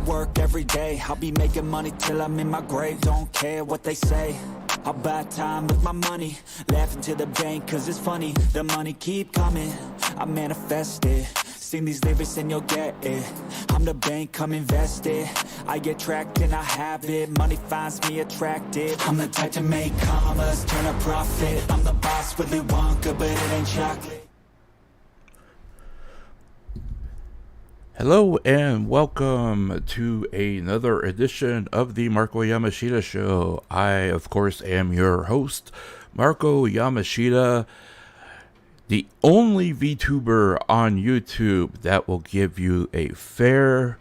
work every day. I'll be making money till I'm in my grave. Don't care what they say, I'll buy time with my money. Laughing to the bank cause it's funny. The money keep coming, I manifest it. Sing these lyrics and you'll get it. I'm the bank, come invest it. I get tracked and I have it. Money finds me attractive. I'm the type to make commas turn a profit. I'm the boss, Willy Wonka, but it ain't chocolate. Hello and welcome to another edition of the Marko Yamashita Show. I, of course, am your host, Marko Yamashita, the only VTuber on YouTube that will give you a fair,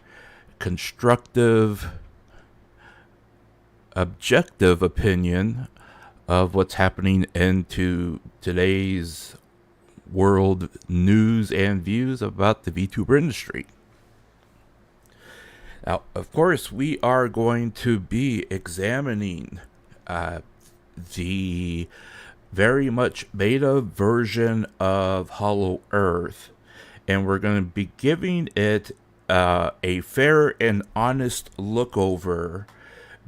constructive, objective opinion of what's happening into today's world news and views about the VTuber industry. Now, of course, we are going to be examining the very much beta version of HOLOEARTH, and we're going to be giving it a fair and honest look over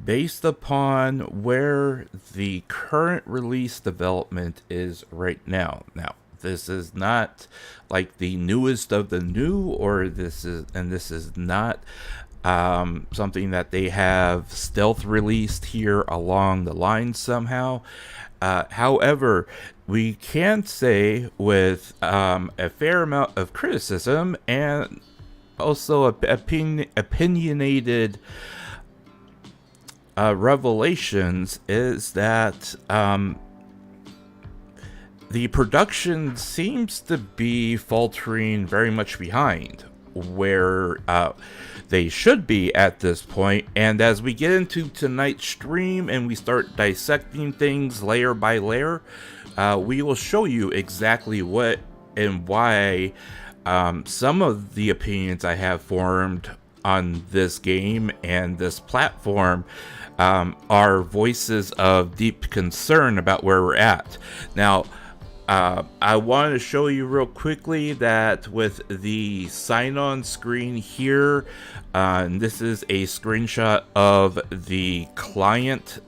based upon where the current release development is right now. Now, this is not like the newest of the new, or this is not something that they have stealth released here along the line somehow. However, we can say with a fair amount of criticism and also opinionated revelations is that the production seems to be faltering very much behind where they should be at this point. And as we get into tonight's stream and we start dissecting things layer by layer, we will show you exactly what and why some of the opinions I have formed on this game and this platform are voices of deep concern about where we're at. Now, I want to show you real quickly that with the sign-on screen here, and this is a screenshot of the client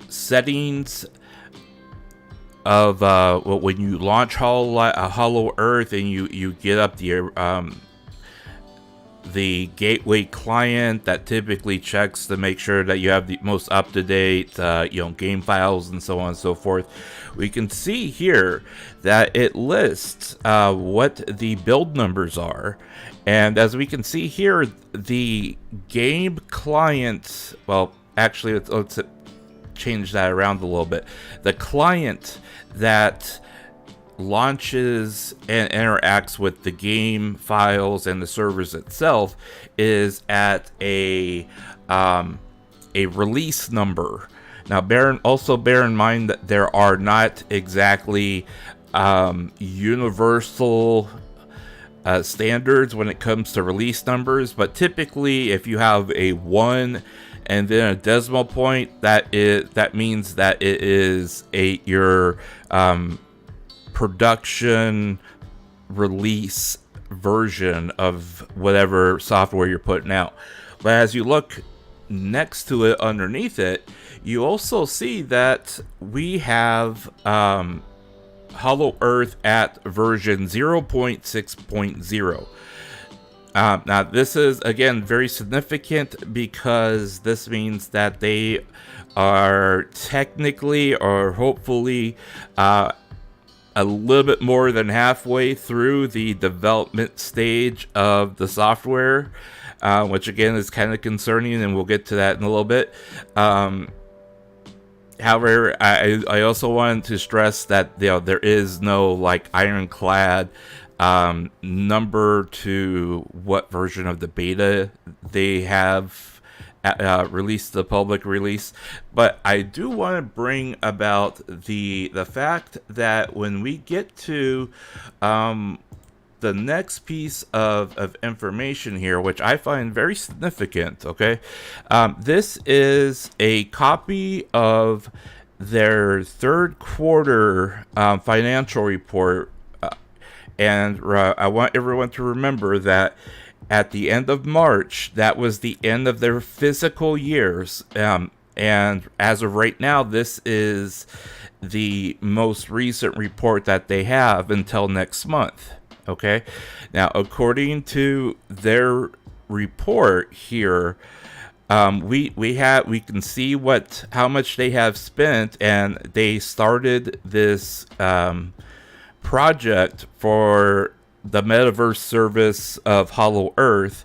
settings of when you launch HOLOEARTH and you get up the gateway client that typically checks to make sure that you have the most up-to-date game files and so on and so forth. We can see here that it lists what the build numbers are, and as we can see here, the game client, well, actually let's change that around a little bit. The client that launches and interacts with the game files and the servers itself is at a release number. Now, also bear in mind that there are not exactly universal standards when it comes to release numbers, but typically if you have a 1 and then a decimal point, that means that it is your production release version of whatever software you're putting out. But as you look next to it, underneath it, you also see that we have HOLOEARTH at version 0.6.0. Now, this is, again, very significant because this means that they are technically or hopefully a little bit more than halfway through the development stage of the software, which again is kind of concerning, and we'll get to that in a little bit. However, I also wanted to stress that there is no like ironclad number to what version of the beta they have released the public release, but I do want to bring about the fact that when we get to the next piece of information here, which I find very significant, okay, this is a copy of their third quarter financial report, and I want everyone to remember that at the end of March, that was the end of their fiscal years. And as of right now, this is the most recent report that they have until next month. Okay. Now, according to their report here, we can see how much they have spent, and they started this project for the metaverse service of HOLOEARTH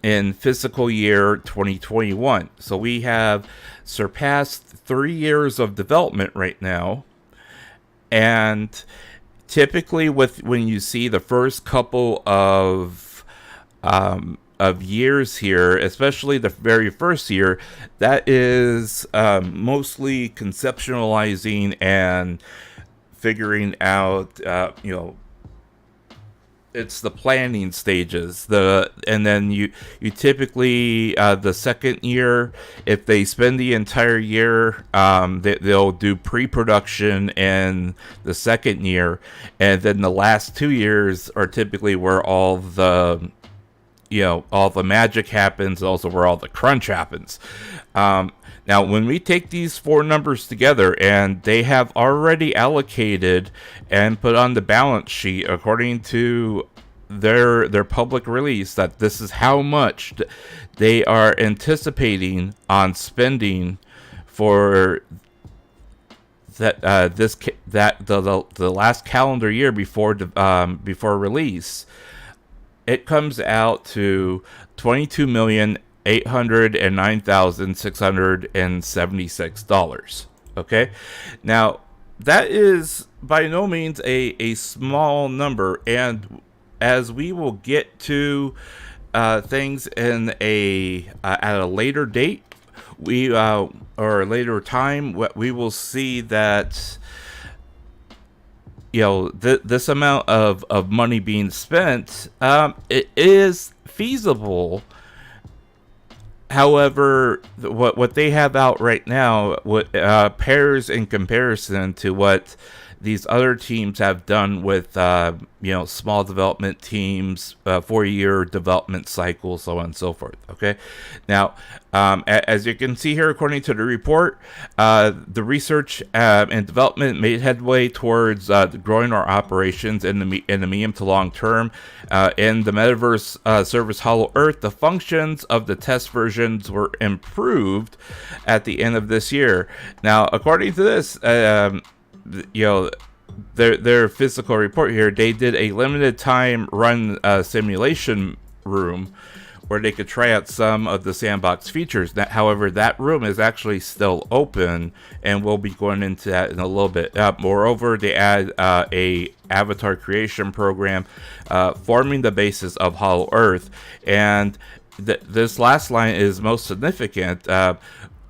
in fiscal year 2021. So we have surpassed 3 years of development right now, and typically when you see the first couple of years here, especially the very first year, that is mostly conceptualizing and figuring out, it's the planning stages. And then you typically the second year, if they spend the entire year, they'll do pre-production in the second year, and then the last 2 years are typically where all the magic happens, also where all the crunch happens. Now, when we take these four numbers together, and they have already allocated and put on the balance sheet, according to their public release, that this is how much they are anticipating on spending for the last calendar year before release, it comes out to $22,809,676. Okay, now that is by no means a small number, and as we will get to things in at a later date, or a later time, we will see that this amount of money being spent, it is feasible. However, what they have out right now pairs in comparison to what these other teams have done with small development teams, 4-year development cycles, so on and so forth. Okay, now as you can see here, according to the report, the research and development made headway towards growing our operations in the medium to long term. In the metaverse service HOLOEARTH, the functions of the test versions were improved at the end of this year. Now, according to this, their physical report here, they did a limited time run simulation room where they could try out some of the sandbox features. However, that room is actually still open, and we'll be going into that in a little bit. Moreover, they add a avatar creation program, forming the basis of HOLOEARTH, and this last line is most significant.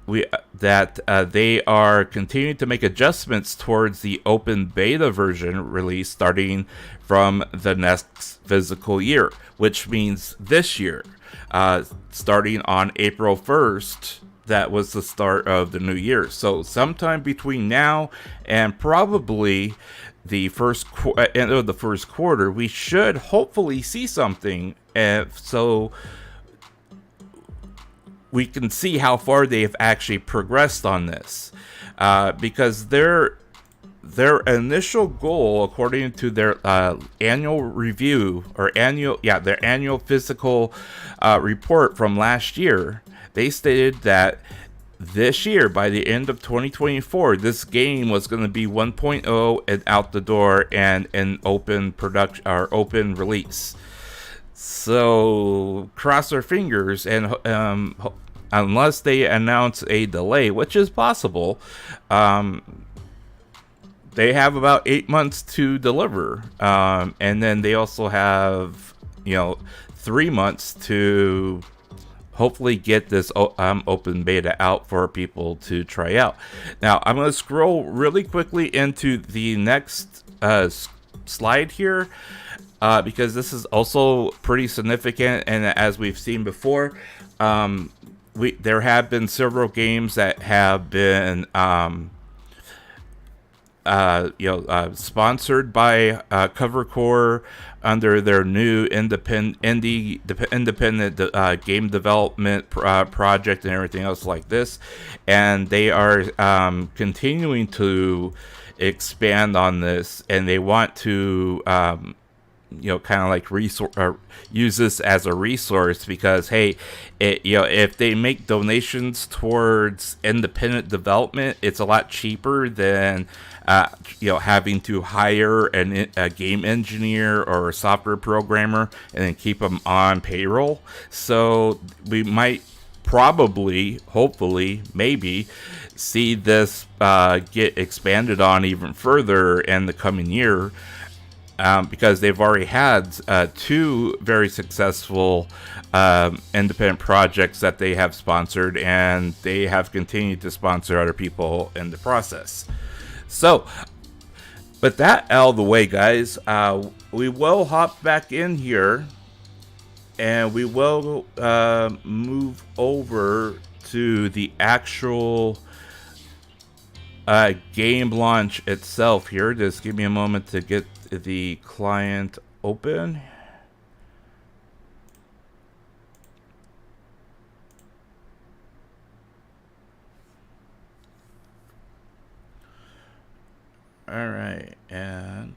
They are continuing to make adjustments towards the open beta version release starting from the next physical year, which means this year, starting on April 1st. That was the start of the new year. So sometime between now and probably the end of the first quarter, we should hopefully see something. So we can see how far they have actually progressed on this, because their initial goal, according to their annual review, or their annual physical report from last year, they stated that this year, by the end of 2024, this game was going to be 1.0 and out the door, and an open production or open release. So cross our fingers, and unless they announce a delay, which is possible, they have about 8 months to deliver, and then they also have 3 months to hopefully get this open beta out for people to try out. Now, I'm going to scroll really quickly into the next slide here, because this is also pretty significant, and as we've seen before, there have been several games that have been sponsored by Covercore under their new independent game development project and everything else like this, and they are continuing to expand on this, and they want to kind of like use this as a resource, because hey, if they make donations towards independent development, it's a lot cheaper than having to hire a game engineer or a software programmer and then keep them on payroll. So we might probably, hopefully, maybe see this get expanded on even further in the coming year. Because they've already had 2 very successful independent projects that they have sponsored, and they have continued to sponsor other people in the process. So, with that out of the way, guys, we will hop back in here, and we will move over to the actual game launch itself here. Just give me a moment to get the client open. All right, and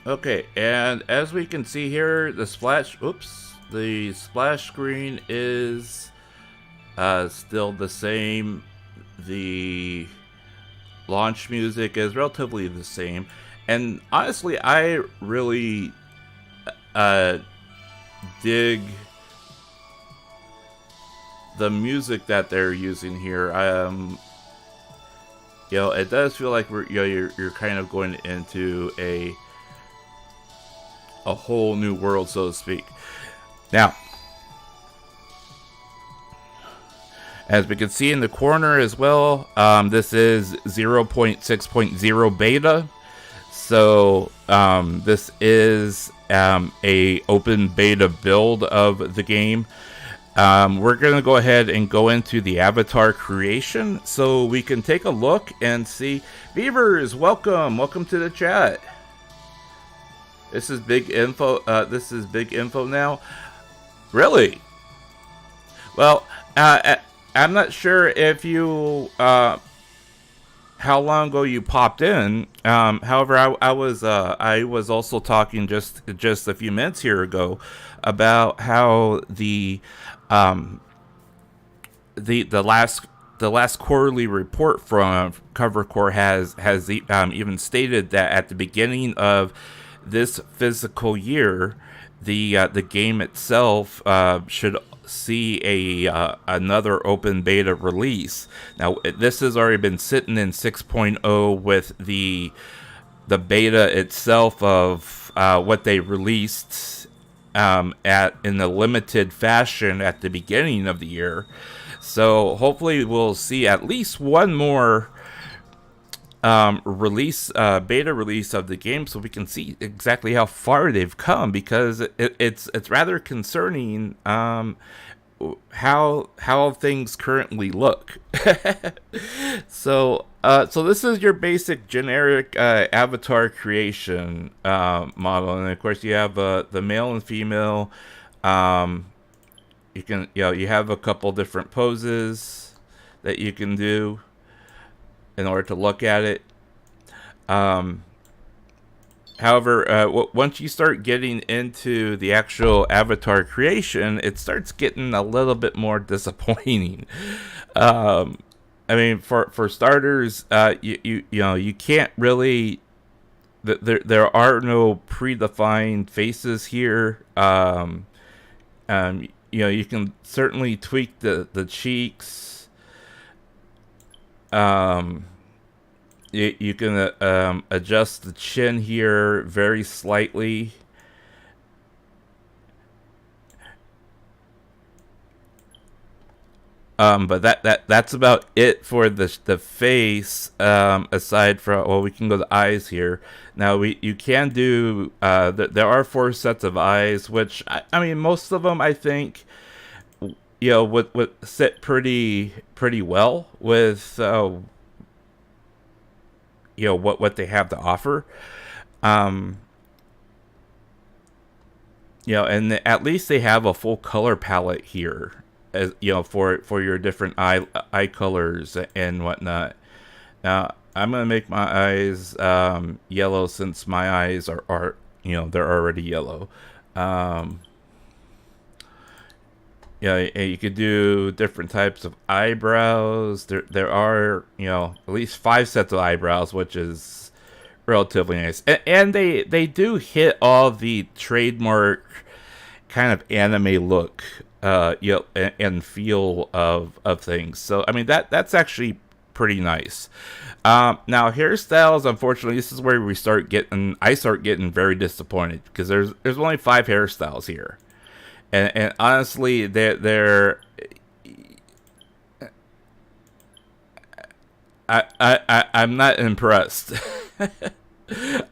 okay, and as we can see here, the splash screen is still the same. The launch music is relatively the same, and honestly, I really dig the music that they're using here. It does feel like you're kind of going into a whole new world, so to speak. Now, as we can see in the corner as well, this is 0.6.0 beta. So this is a open beta build of the game. We're going to go ahead and go into the avatar creation so we can take a look and see. Beavers, welcome to the chat. This is big info. This is big info now. Really? Well, I'm not sure if you how long ago you popped in. However, I was also talking just a few minutes here ago about how the last quarterly report from Covercore has even stated that at the beginning of this physical year, the game itself should see another open beta release. Now, this has already been sitting in 6.0 with the beta itself of what they released in a limited fashion at the beginning of the year. So hopefully we'll see at least one more beta release of the game, so we can see exactly how far they've come, because it's rather concerning how things currently look. So this is your basic generic avatar creation model, and of course you have the male and female. You can you have a couple different poses that you can do in order to look at it. However, once you start getting into the actual avatar creation, it starts getting a little bit more disappointing. I mean, for starters, you can't really. There are no predefined faces here. You can certainly tweak the cheeks. You can adjust the chin here very slightly. But that's about it for the face. Aside from, well, we can go to eyes here. Now you can do there are 4 sets of eyes, which I mean most of them I think would sit pretty well with what they have to offer. And at least they have a full color palette here, as for your different eye colors and whatnot. Now I'm gonna make my eyes yellow, since my eyes are they're already yellow. You could do different types of eyebrows. There are at least 5 sets of eyebrows, which is relatively nice, and they do hit all the trademark kind of anime look and feel of things. So I mean that's actually pretty nice. Now hairstyles, unfortunately, this is where I start getting very disappointed, because there's only 5 hairstyles here, and honestly I'm not impressed.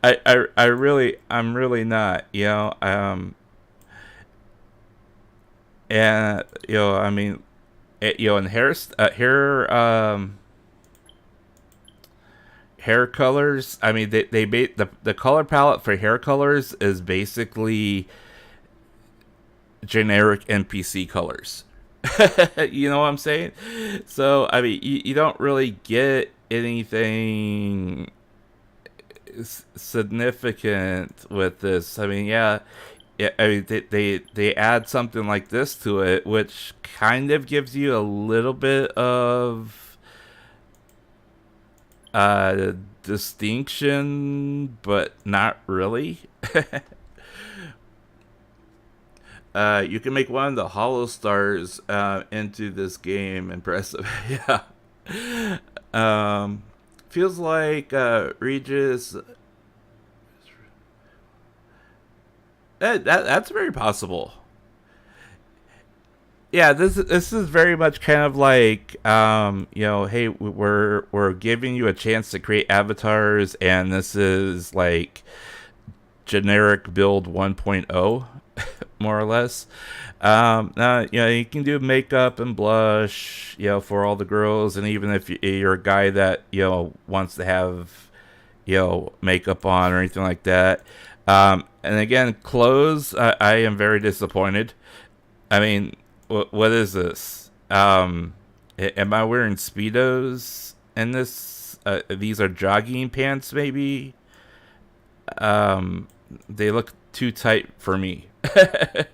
I'm really not, and I mean, and hair colors. I mean, the color palette for hair colors is basically generic NPC colors. You know what I'm saying? So I mean, you don't really get anything significant with this. I mean, yeah. I mean, they add something like this to it, which kind of gives you a little bit of distinction, but not really. You can make one of the hollow stars into this game. Impressive. Yeah. Feels like Regis. That's very possible. Yeah, this is very much kind of like hey, we're giving you a chance to create avatars, and this is like generic build 1.0, more or less. Now you can do makeup and blush, for all the girls, and even if you're a guy that wants to have makeup on or anything like that. And again, clothes, I am very disappointed. I mean, what is this? Am I wearing Speedos in this? These are jogging pants, maybe? They look too tight for me. And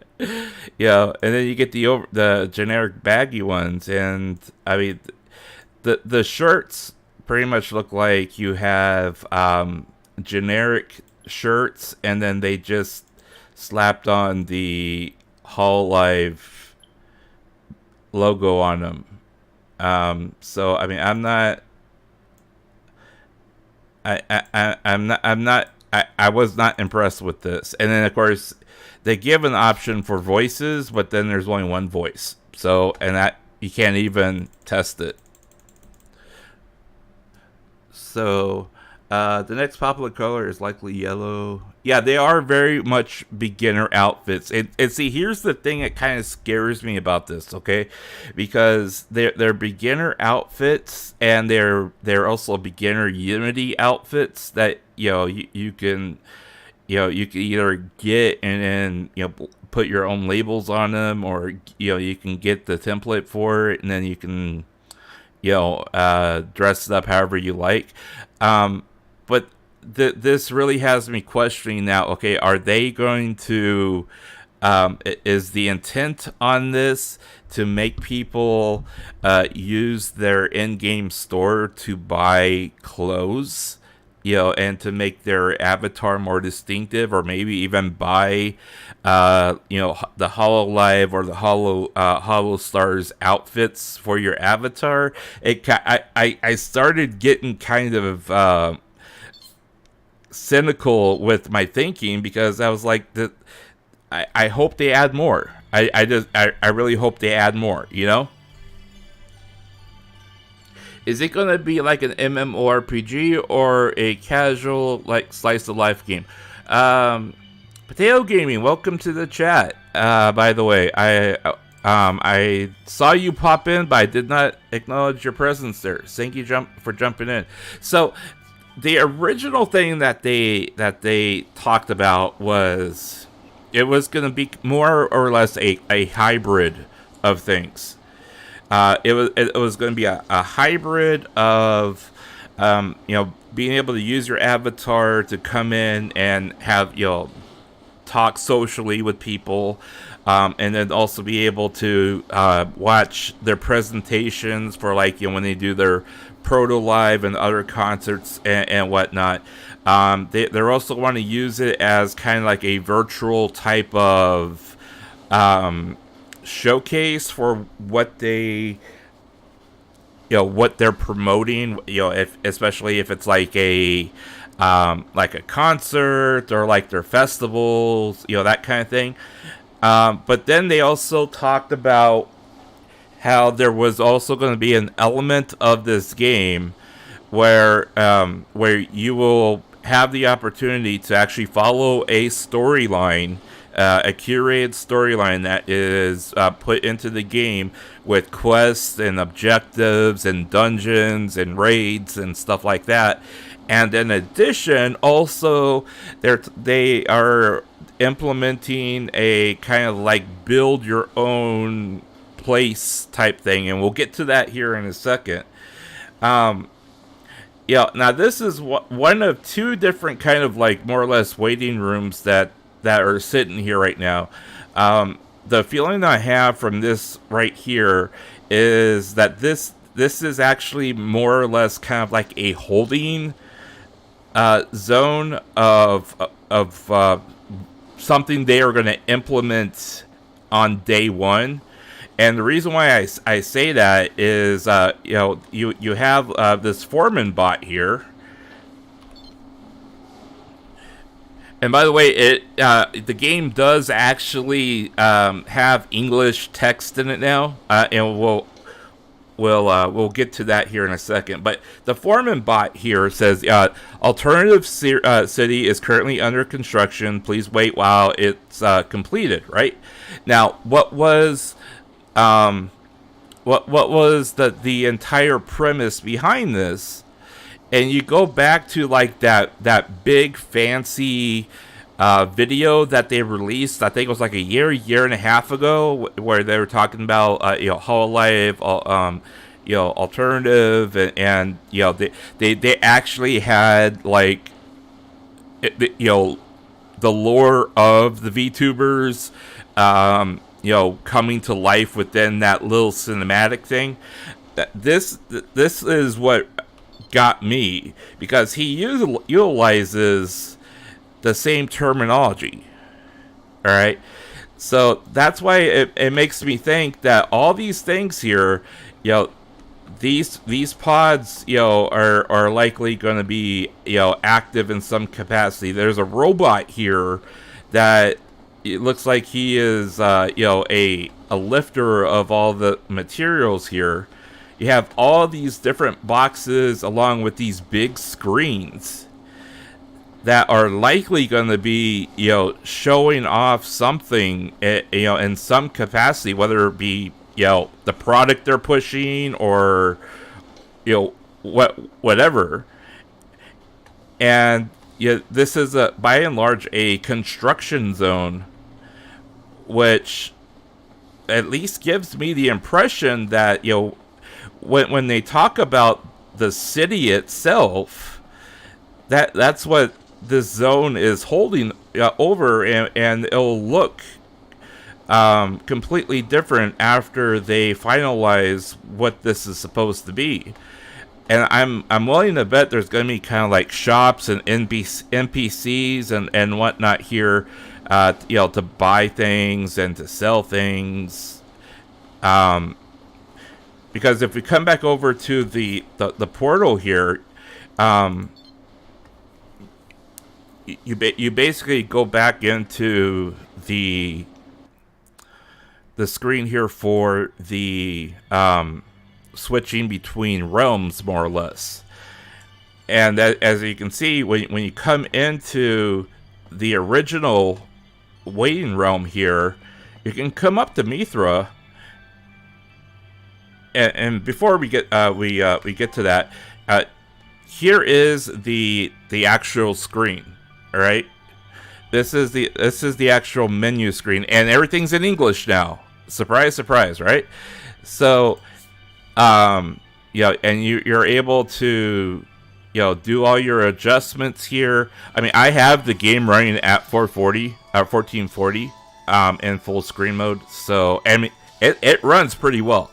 then you get the generic baggy ones, and I mean, the shirts pretty much look like you have generic shirts, and then they just slapped on the HoloLive logo on them. So I mean, I was not impressed with this. And then of course they give an option for voices, but then there's only one voice. So, and that you can't even test it. So the next popular color is likely yellow. Yeah, they are very much beginner outfits. And see, here's the thing that kind of scares me about this, okay? Because they're beginner outfits, and they're also beginner Unity outfits that you can either get and then put your own labels on them, or you can get the template for it, and then you can dress it up however you like. But this really has me questioning now, okay, are they going to, is the intent on this to make people use their in-game store to buy clothes, and to make their avatar more distinctive, or maybe even buy, the HoloLive or the HoloStars outfits for your avatar? I started getting kind of cynical with my thinking, because I was like, I hope they add more. I really hope they add more, Is it going to be like an MMORPG or a casual, like, slice of life game? Potato Gaming, welcome to the chat. By the way, I saw you pop in, but I did not acknowledge your presence there. Thank you for jumping in. So, the original thing that they talked about was it was going to be more or less a hybrid of things. It was going to be a hybrid of being able to use your avatar to come in and have talk socially with people, and then also be able to watch their presentations for when they do their Proto Live and other concerts and whatnot. They're also want to use it as kind of like a virtual type of showcase for what they what they're promoting, especially if it's like a concert or like their festivals, that kind of thing. But then they also talked about how there was also going to be an element of this game where you will have the opportunity to actually follow a storyline, a curated storyline that is put into the game with quests and objectives and dungeons and raids and stuff like that. And in addition, also they are implementing a kind of like build your own place type thing, and we'll get to that here in a second. Now this is one of two different kind of like more or less waiting rooms that are sitting here right now. The feeling I have from this right here is that this is actually more or less kind of like a holding zone of something they are going to implement on day one. And the reason why I say that is, you have this foreman bot here. And by the way, the game does actually have English text in it now, and we'll get to that here in a second. But the foreman bot here says, alternative city is currently under construction. Please wait while it's completed. Right now, what was the entire premise behind this? And you go back to like that big fancy video that they released, I think it was like a year and a half ago, where they were talking about HoloLive, alternative, and they actually had like the lore of the VTubers coming to life within that little cinematic thing. This is what got me, because he utilizes the same terminology. All right, so that's why it makes me think that all these things here, these pods, are likely going to be, active in some capacity. There's a robot here that it looks like he is, a lifter of all the materials here. You have all these different boxes along with these big screens that are likely going to be, showing off something, in some capacity, whether it be, the product they're pushing or, whatever. And this is by and large a construction zone, which at least gives me the impression that, when they talk about the city itself, that's what this zone is holding over, and it'll look completely different after they finalize what this is supposed to be. And I'm willing to bet there's going to be kind of like shops and NPCs and whatnot here, to buy things and to sell things. Because if we come back over to the portal here, you basically go back into the screen here for the switching between realms, more or less. And that, as you can see, when you come into the original waiting realm here, you can come up to Mithra. And before we get we get to that, here is the actual screen. All right, this is the actual menu screen, and everything's in English now. Surprise, surprise, right? So, and you're able to, do all your adjustments here. I mean, I have the game running at 1440, in full screen mode. So, I mean, it runs pretty well.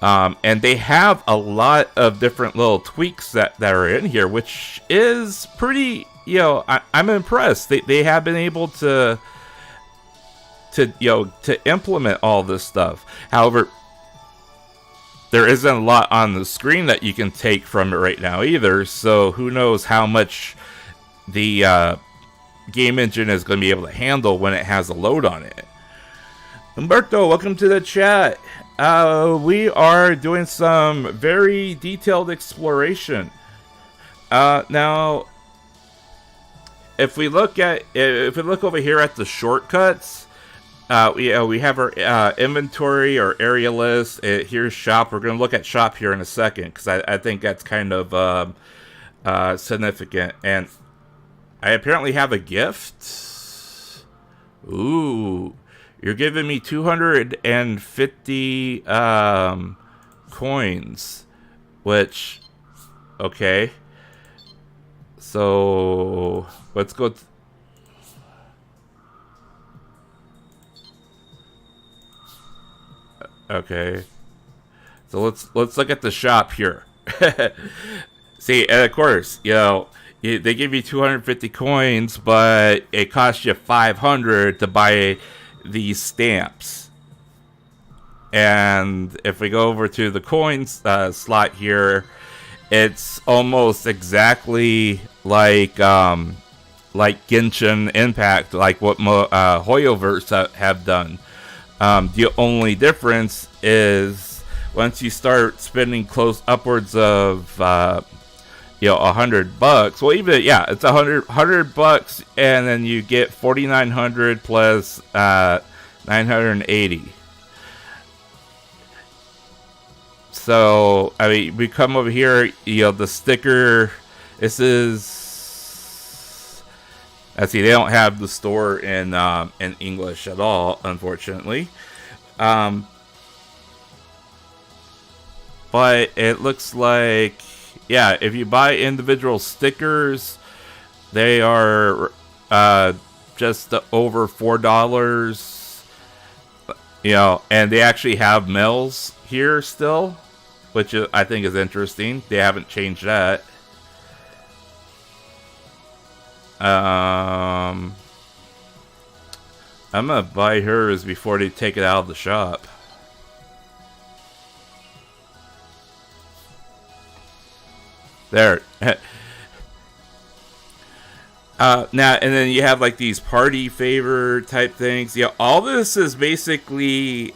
And they have a lot of different little tweaks that are in here, which is pretty, I'm impressed. They have been able to implement all this stuff. However, there isn't a lot on the screen that you can take from it right now either, so who knows how much the game engine is going to be able to handle when it has a load on it. Umberto, welcome to the chat. We are doing some very detailed exploration. Now, if we look over here at the shortcuts, we have our inventory or area list. Here's shop. We're going to look at shop here in a second because I think that's kind of significant. And I apparently have a gift. Ooh. You're giving me 250 coins, which, okay. So let's go. Okay. So let's look at the shop here. See, and of course, they give you 250 coins, but it costs you 500 to buy these stamps. And if we go over to the coins slot here, it's almost exactly like Genshin Impact, like what HOLOEARTH have done. The only difference is once you start spending upwards of $100. Well, even it's $100, and then you get 4,900 plus 980. So I mean, we come over here. The sticker. This is. I see they don't have the store in English at all, unfortunately. But it looks like. Yeah, if you buy individual stickers, they are just over $4. And they actually have mills here still, which I think is interesting. They haven't changed that. I'm gonna buy hers before they take it out of the shop. There. Now, and then you have like these party favor type things. All this is basically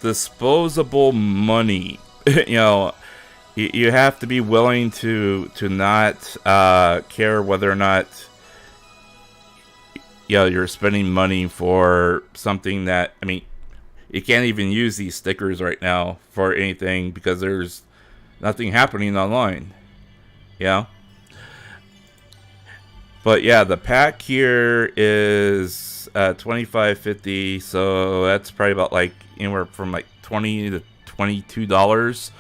disposable money. You have to be willing to not care whether or not you're spending money for something that, I mean, you can't even use these stickers right now for anything because there's nothing happening online. But yeah, the pack here is $25.50, so that's probably about like anywhere from like $20 to $22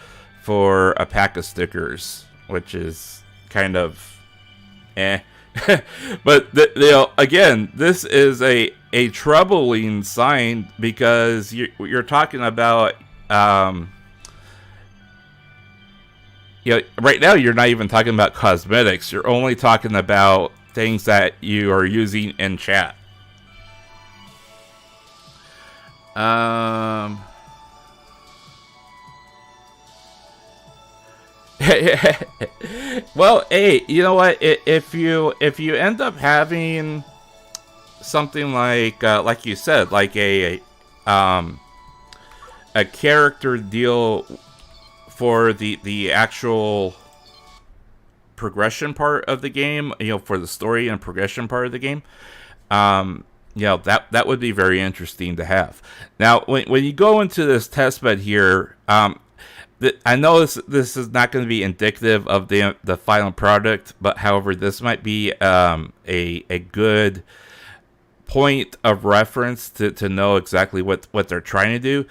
for a pack of stickers, which is kind of But again, this is a troubling sign because you're talking about right now you're not even talking about cosmetics. You're only talking about things that you are using in chat. Well, hey, you know what? If you end up having something like you said, like a a character deal for the actual progression part of the game, for the story and progression part of the game, that would be very interesting to have. Now, when you go into this testbed here, I know this is not going to be indicative of the final product, but however, this might be a good point of reference to know exactly what they're trying to do.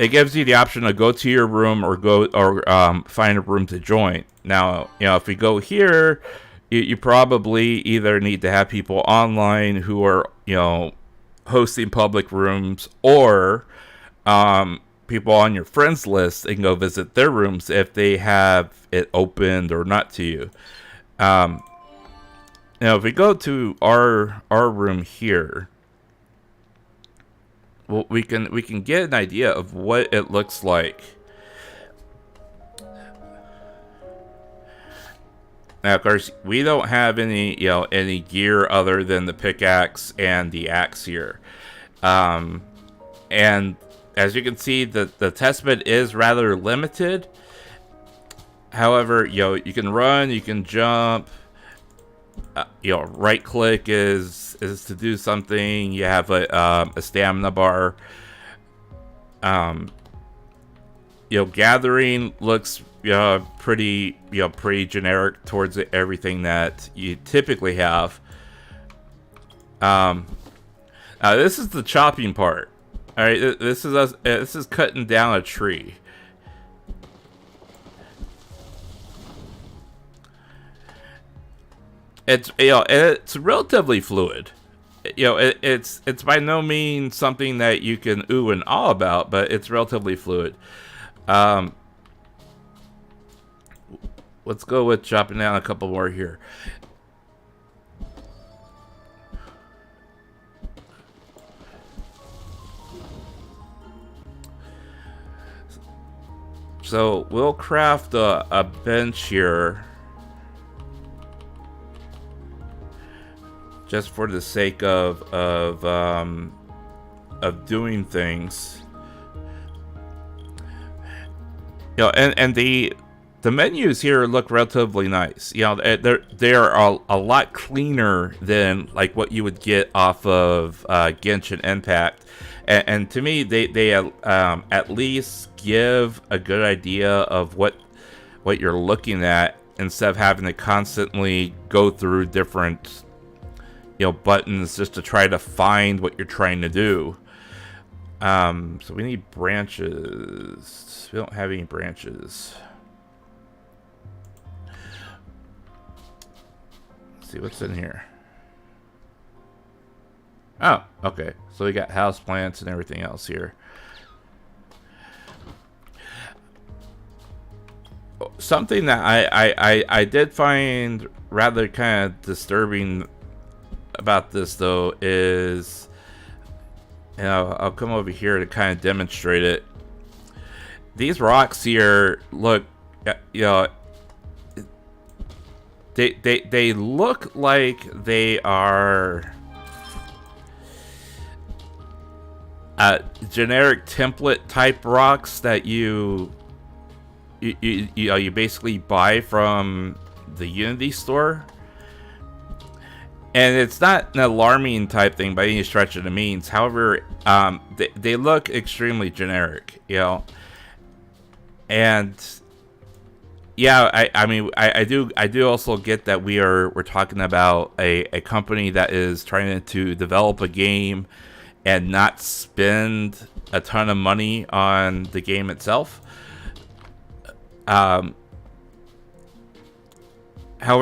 It gives you the option to go to your room or find a room to join. Now, if we go here, you probably either need to have people online who are, hosting public rooms, or people on your friends list and go visit their rooms if they have it opened or not to you. Now, if we go to our room here, well, we can get an idea of what it looks like. Now, of course, we don't have any gear other than the pickaxe and the axe here, and as you can see, the testbed is rather limited. However, you can run, you can jump. Right click is to do something. You have a stamina bar. Gathering looks pretty generic towards everything that you typically have. This is the chopping part. All right, this is cutting down a tree. It's relatively fluid. It's by no means something that you can ooh and ah about, but it's relatively fluid. Let's go with chopping down a couple more here. So we'll craft a bench here, just for the sake of doing things. And the menus here look relatively nice. They're a lot cleaner than like what you would get off of Genshin Impact. And to me, they at least give a good idea of what you're looking at, instead of having to constantly go through different buttons just to try to find what you're trying to do. So we need branches. We don't have any branches. Let's see what's in here. Oh, okay. So we got house plants and everything else here. Something that I did find rather kind of disturbing about this, though, is, I'll come over here to kind of demonstrate it. These rocks here look, they look like they are generic template type rocks that you basically buy from the Unity store. And it's not an alarming type thing by any stretch of the means. However, they look extremely generic, And yeah, I do also get that we're talking about a company that is trying to develop a game and not spend a ton of money on the game itself. However,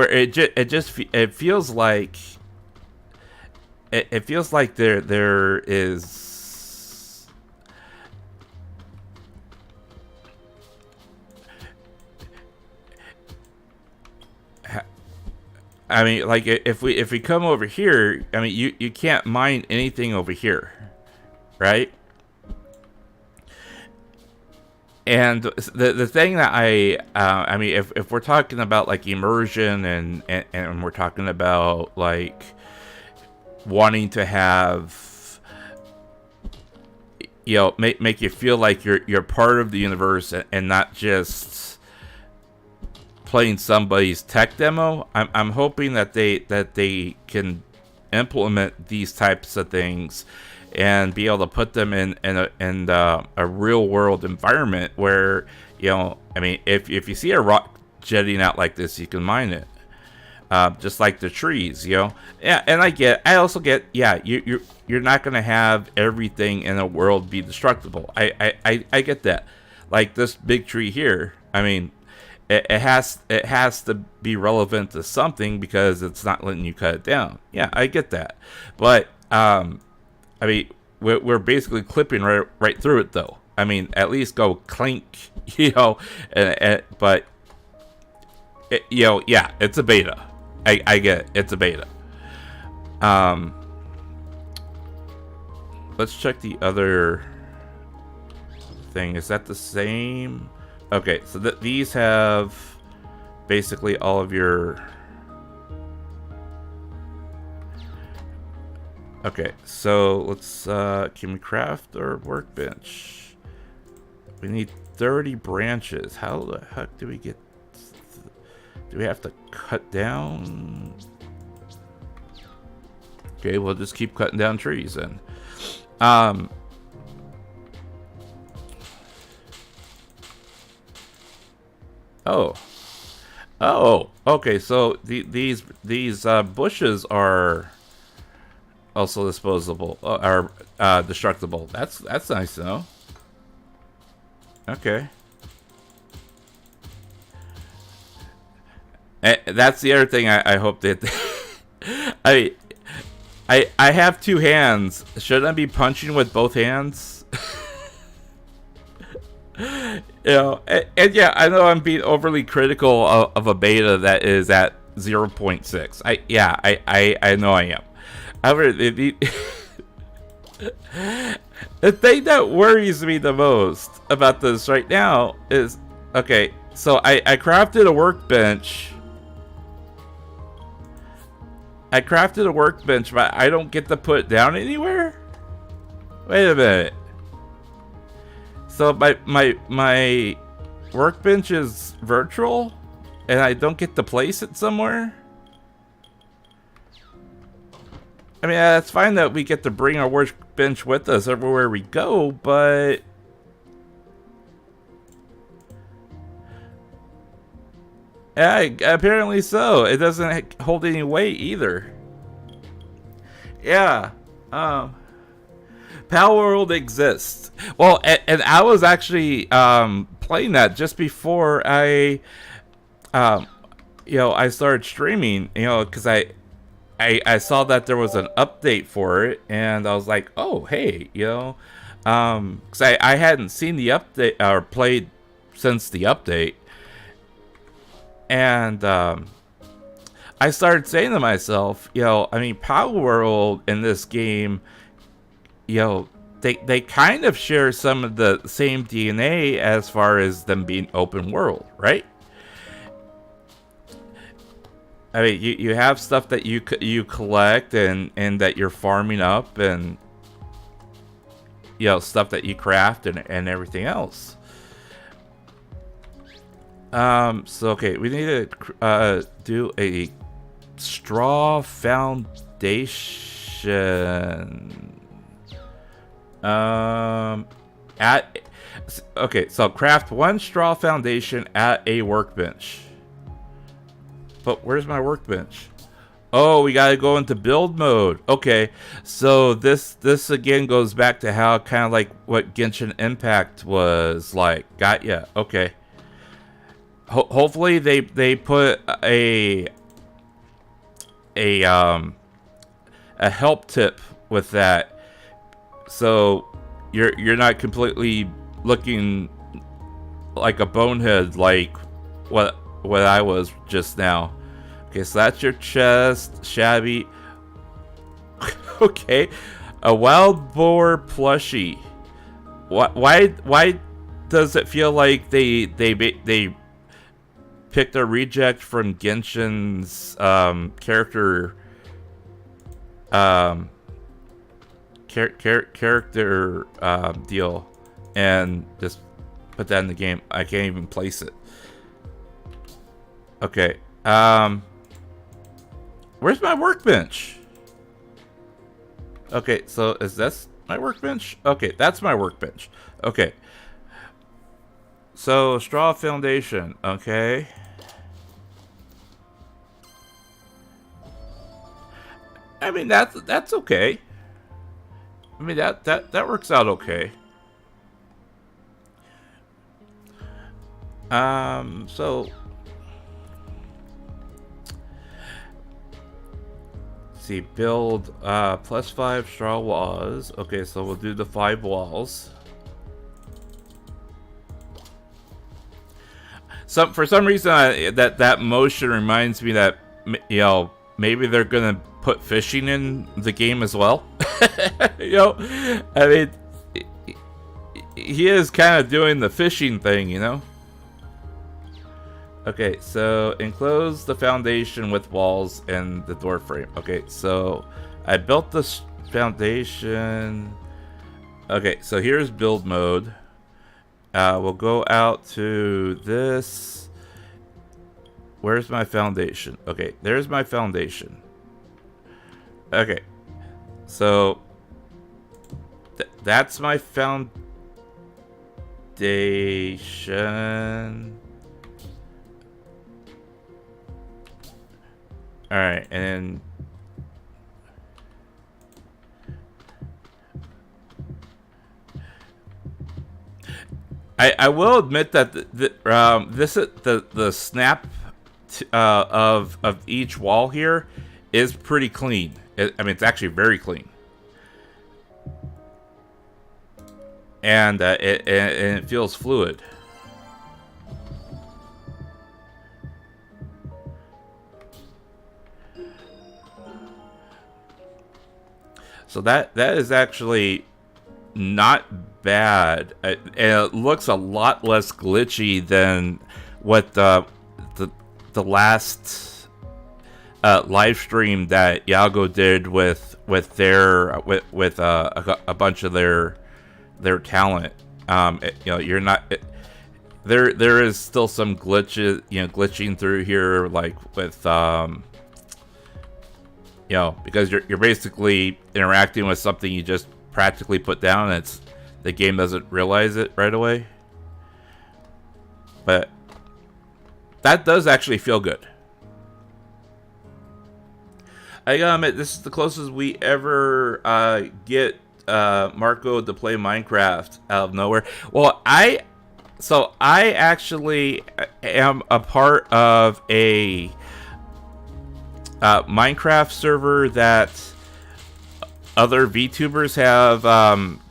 it feels like there is like if we come over here, you can't mine anything over here, right? And the thing that if we're talking about like immersion and we're talking about like wanting to have make you feel like you're part of the universe and not just playing somebody's tech demo. I'm hoping that they can implement these types of things and be able to put them in a real world environment where, I mean, if you see a rock jetting out like this, you can mine it, just like the trees, Yeah, and I also get, yeah, you're not gonna have everything in a world be destructible. I get that. Like this big tree here, I mean, it has to be relevant to something because it's not letting you cut it down. Yeah, I get that, but I mean, we're basically clipping right through it, though. I mean, at least go clink, but yeah, it's a beta. I get it. It's a beta. Let's check the other thing. Is that the same? Okay, so these have basically all of your... Okay, so let's, can we craft our workbench? We need 30 branches. How the heck do we get... Do we have to cut down? Okay, we'll just keep cutting down trees then. Oh, okay, so these bushes are also disposable, or destructible. That's nice to know. Okay. That's the other thing I hope that I have two hands. Shouldn't I be punching with both hands? And yeah, I know I'm being overly critical of a beta that is at 0.6. I know I am. However, the thing that worries me the most about this right now is, okay, so I crafted a workbench. But I don't get to put it down anywhere? Wait a minute. So my workbench is virtual, and I don't get to place it somewhere? I mean, it's fine that we get to bring our workbench with us everywhere we go, but... Yeah, apparently so. It doesn't hold any weight either. Yeah. Pal World exists. Well, and I was actually playing that just before I started streaming, because I saw that there was an update for it, and I was like, oh, hey, because I hadn't seen the update or played since the update. And I started saying to myself, I mean, Power World in this game, they kind of share some of the same DNA as far as them being open world, right? I mean, you have stuff that you collect and that you're farming up, and stuff that you craft and everything else. So okay, we need to do a straw foundation. Okay, so craft one straw foundation at a workbench. But where's my workbench? Oh, we gotta go into build mode. Okay, so this again goes back to how kind of like what Genshin Impact was like. Got ya. Okay. Hopefully they put a help tip with that, so you're not completely looking like a bonehead like what I was just now. Okay, so that's your chest, shabby. Okay, a wild boar plushie. Why does it feel like they picked a reject from character character deal and just put that in the game. I can't even place it. Okay. Where's my workbench? Okay, so is this my workbench? Okay, that's my workbench. Okay. So, straw foundation. Okay. I mean, that's okay. I mean, that works out okay. So let's see, build +5 straw walls. Okay, so we'll do the 5 walls. For some reason, that motion reminds me that, you know, maybe they're gonna put fishing in the game as well. You know, I mean, he is kind of doing the fishing thing, you know. Okay, so enclose the foundation with walls and the door frame. Okay, so I built this foundation. Okay, so here's build mode. We'll go out to this. Where's my foundation? Okay, there's my foundation. Okay, so that's my foundation. All right, and I will admit that the snap of each wall here is pretty clean. I mean, it's actually very clean, and it feels fluid. So that is actually not bad, and it looks a lot less glitchy than what the last live stream that Yago did with a bunch of their talent. You know, you're not. There is still some glitches, you know, glitching through here, like with you know, because you're basically interacting with something you just practically put down, and the game doesn't realize it right away. But that does actually feel good. I gotta admit, this is the closest we ever get Marko to play Minecraft out of nowhere. Well, I actually am a part of a Minecraft server that other VTubers have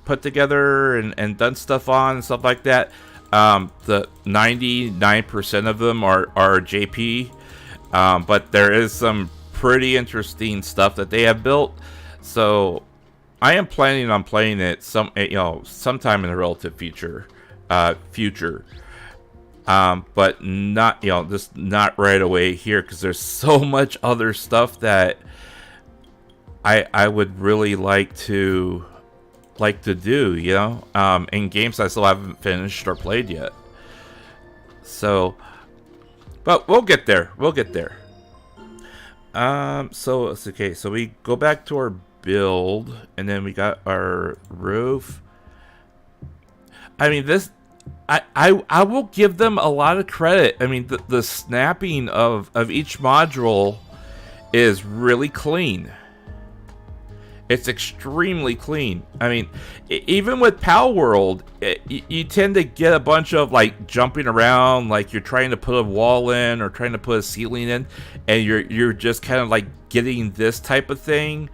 put together and done stuff on and stuff like that. The 99% of them are JP, but there is some pretty interesting stuff that they have built. So I am planning on playing it sometime in the relative future. But not, you know, just not right away here, because there's so much other stuff that I would really like to do, you know, in games I still haven't finished or played yet. So, but we'll get there. We'll get there. So it's okay. So we go back to our build, and then we got our roof. I mean, this. I will give them a lot of credit. I mean, the snapping of each module is really clean. It's extremely clean. I mean, even with Pal World, you tend to get a bunch of like jumping around, like you're trying to put a wall in or trying to put a ceiling in, and you're just kind of like getting this type of thing,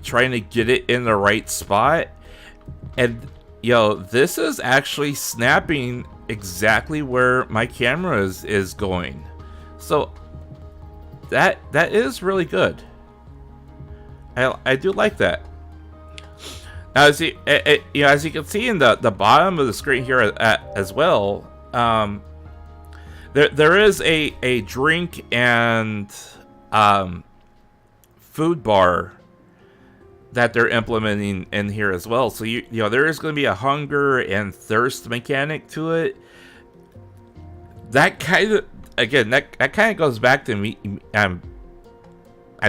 trying to get it in the right spot. And yo, this is actually snapping exactly where my camera is going. So that is really good. I do like that. Now, as you can see in the bottom of the screen here as well, there is a drink and food bar that they're implementing in here as well. So you know there is going to be a hunger and thirst mechanic to it. That kind of, again, that kind of goes back to me. I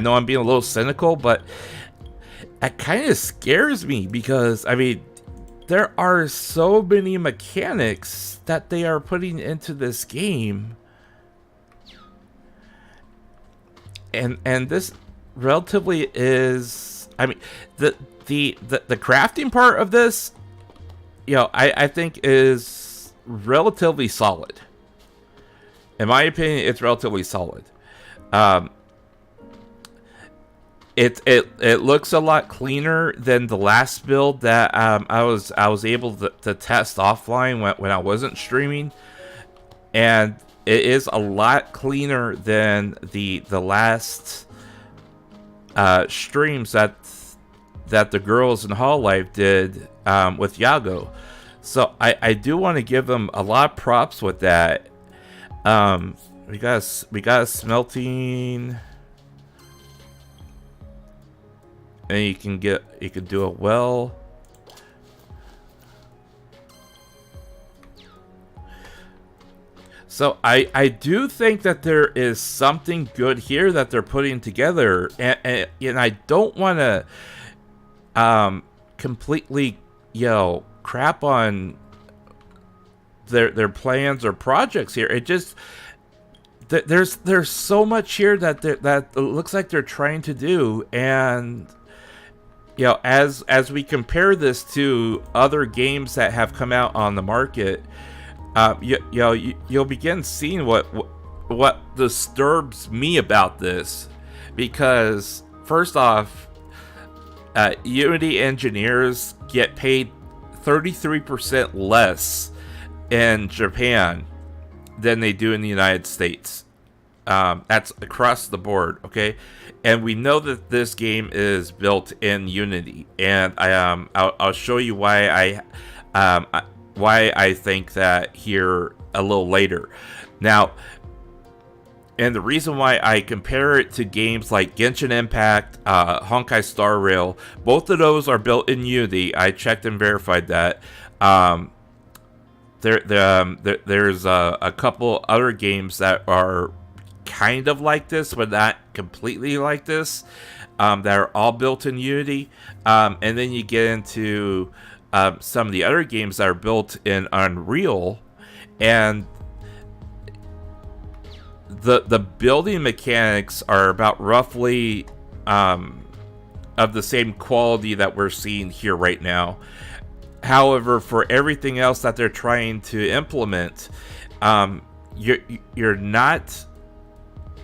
know I'm being a little cynical, but that kind of scares me because, I mean, there are so many mechanics that they are putting into this game. And this relatively is, I mean, the crafting part of this, you know, I think is relatively solid. In my opinion, it's relatively solid. It looks a lot cleaner than the last build that I was able to test offline when I wasn't streaming, and it is a lot cleaner than the last streams that the girls in Hololive did with Yago. So I do want to give them a lot of props with that. We got smelting, and you can do it well. So I do think that there is something good here that they're putting together, and I don't want to completely, you know, crap on their plans or projects here. It just there's so much here that it looks like they're trying to do, and you know, as we compare this to other games that have come out on the market, you'll begin seeing what disturbs me about this, because first off, Unity engineers get paid 33% less in Japan than they do in the United States. That's across the board, okay? And we know that this game is built in Unity, and I'll show you why I think that here a little later. Now, and the reason why I compare it to games like Genshin Impact, Honkai Star Rail, both of those are built in Unity. I checked and verified that. There's a couple other games that are kind of like this, but not completely like this, that are all built in Unity. And then you get into some of the other games that are built in Unreal, and the building mechanics are about roughly of the same quality that we're seeing here right now. However, for everything else that they're trying to implement, you're not.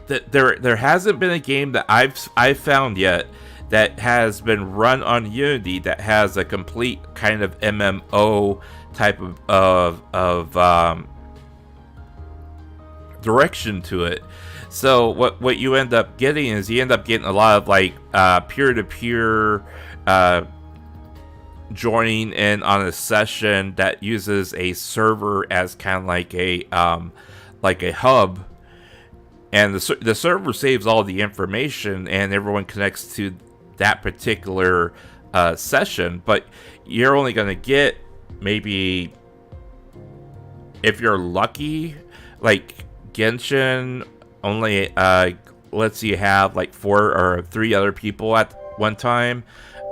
There hasn't been a game that I've found yet that has been run on Unity that has a complete kind of MMO type of direction to it. So what you end up getting is you end up getting a lot of like peer-to-peer joining in on a session that uses a server as kind of like a hub. And the server saves all the information, and everyone connects to that particular session. But you're only going to get maybe, if you're lucky, like Genshin only lets you have like 4 or 3 other people at one time.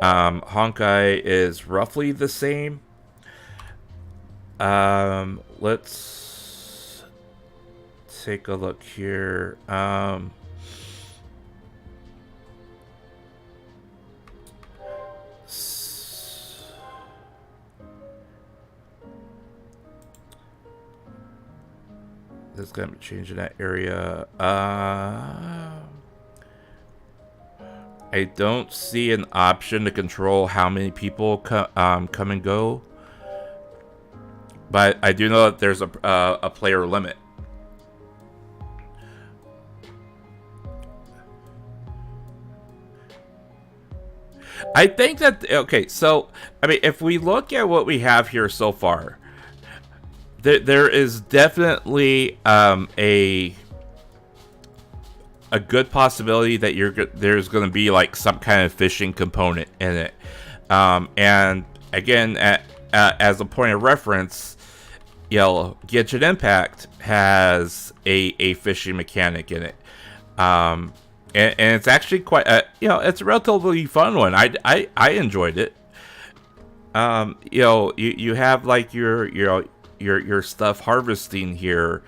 Honkai is roughly the same. Let's take a look here. This is going to be changing that area. I don't see an option to control how many people come and go, but I do know that there's a player limit. I think that, okay, so, I mean, if we look at what we have here so far, there is definitely a a good possibility that there's going to be like some kind of fishing component in it. And again, as a point of reference, you know, Genshin Impact has a fishing mechanic in it. And it's actually quite, you know, it's a relatively fun one. I enjoyed it. You know, you have like your stuff harvesting here.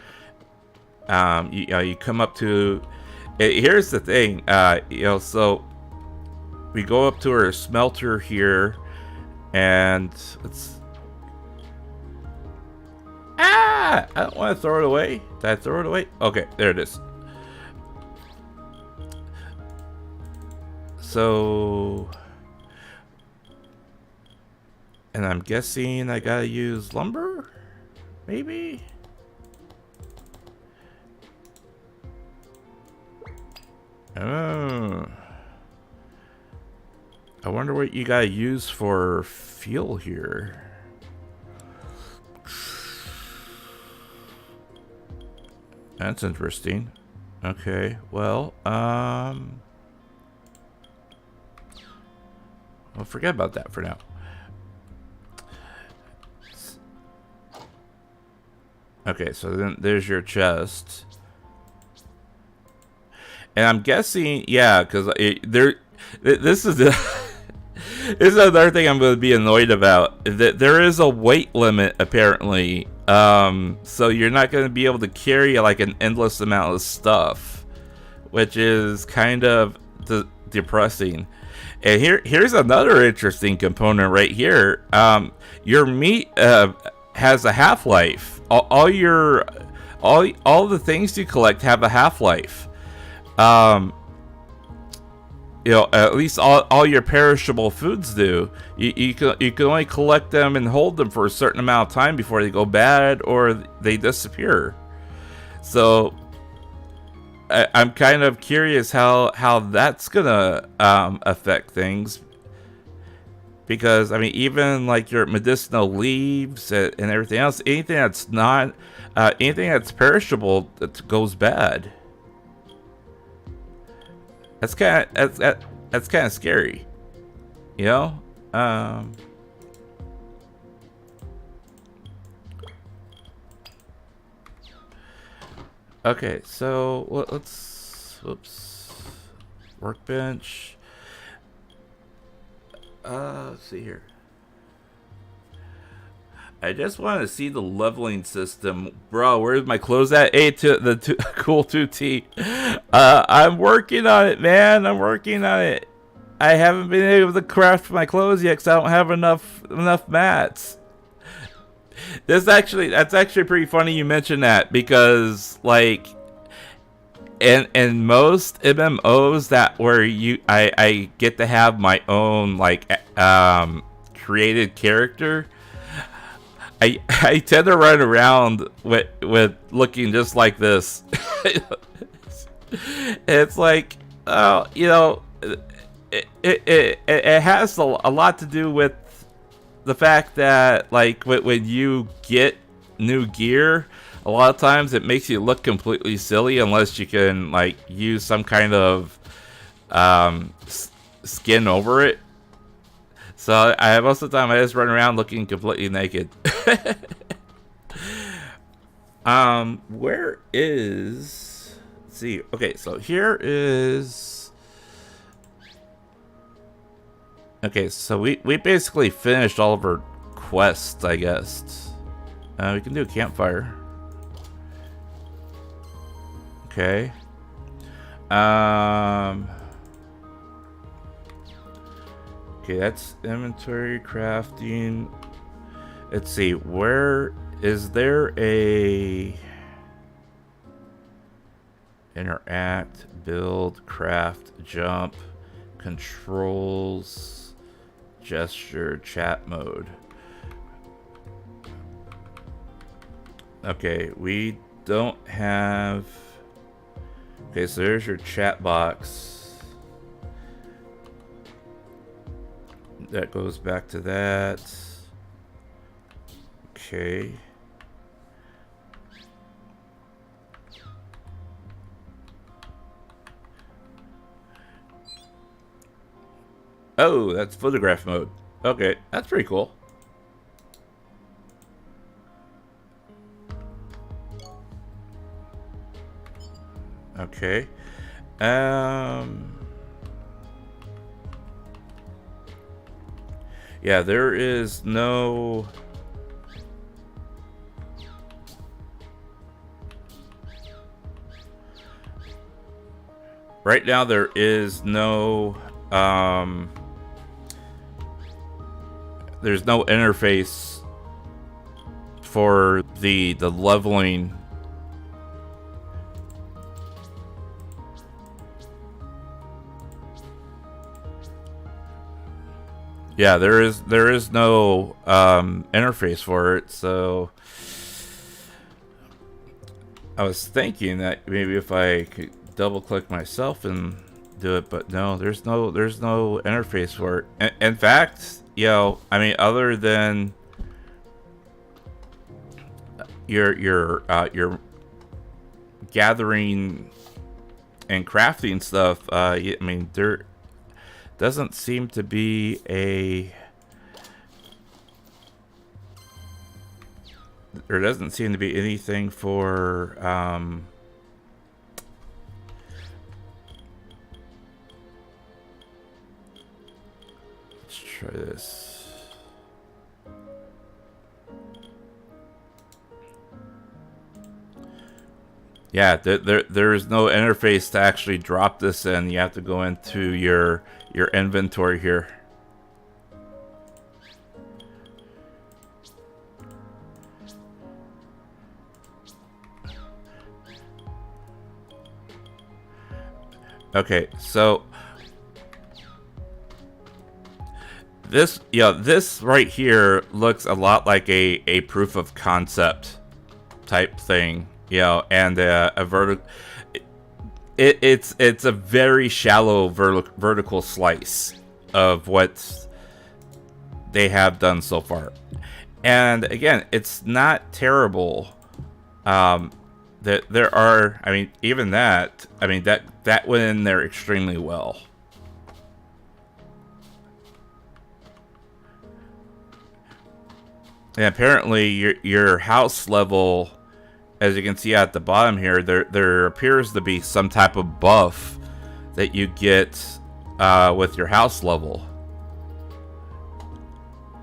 You know, you come up to. Here's the thing. You know, so we go up to our smelter here, and it's. I don't want to throw it away. Did I throw it away? Okay, there it is. So, and I'm guessing I gotta use lumber, maybe? Oh. I wonder what you gotta use for fuel here. That's interesting. Okay, well, we'll forget about that for now. Okay, so then there's your chest. And I'm guessing, yeah, because this is this is another thing I'm going to be annoyed about. That there is a weight limit apparently, so you're not going to be able to carry like an endless amount of stuff, which is kind of depressing. And here's another interesting component right here. Your meat has a half-life. All the things you collect have a half-life. You know, at least all your perishable foods do. You can only collect them and hold them for a certain amount of time before they go bad or they disappear. So I'm kind of curious how that's gonna affect things, because I mean, even like your medicinal leaves and everything else, anything that's not anything that's perishable, that goes bad. That's kind of scary, you know. Okay, so let's. Oops. Workbench. Let's see here. I just want to see the leveling system. Bro, where's my clothes at? Hey, cool 2T. I'm working on it, man. I'm working on it. I haven't been able to craft my clothes yet because I don't have enough mats. That's actually pretty funny you mentioned that, because like in most MMOs that where I get to have my own like created character, I tend to run around with looking just like this. It's like, oh, you know, it has a lot to do with the fact that like when you get new gear, a lot of times it makes you look completely silly unless you can like use some kind of skin over it. So most of the time I just run around looking completely naked. Where is? Let's see. Okay, so here is. Okay, so we basically finished all of our quests, I guess. We can do a campfire. Okay. Okay, that's inventory, crafting. Let's see, where is there a interact, build, craft, jump, controls, gesture, chat mode? Okay, we don't have. Okay, so there's your chat box. That goes back to that. Okay. Oh, that's photograph mode. Okay, that's pretty cool. Okay. Yeah, there is no... Right now, there is no... there's no interface for the leveling. Yeah, there is no interface for it, so I was thinking that maybe if I could double click myself and do it, but no, there's no interface for it. In fact, you know, I mean, other than your gathering and crafting stuff, I mean, there doesn't seem to be a... There doesn't seem to be anything for... let's try this. Yeah, there is no interface to actually drop this in. You have to go into your inventory here. Okay, so this, yeah, this right here looks a lot like a proof of concept type thing, you know, and a vertical. It's a very shallow vertical slice of what they have done so far, and again, it's not terrible. There are, I mean, even that, I mean, that went in there extremely well. And apparently, your house level, as you can see at the bottom here, there appears to be some type of buff that you get with your house level.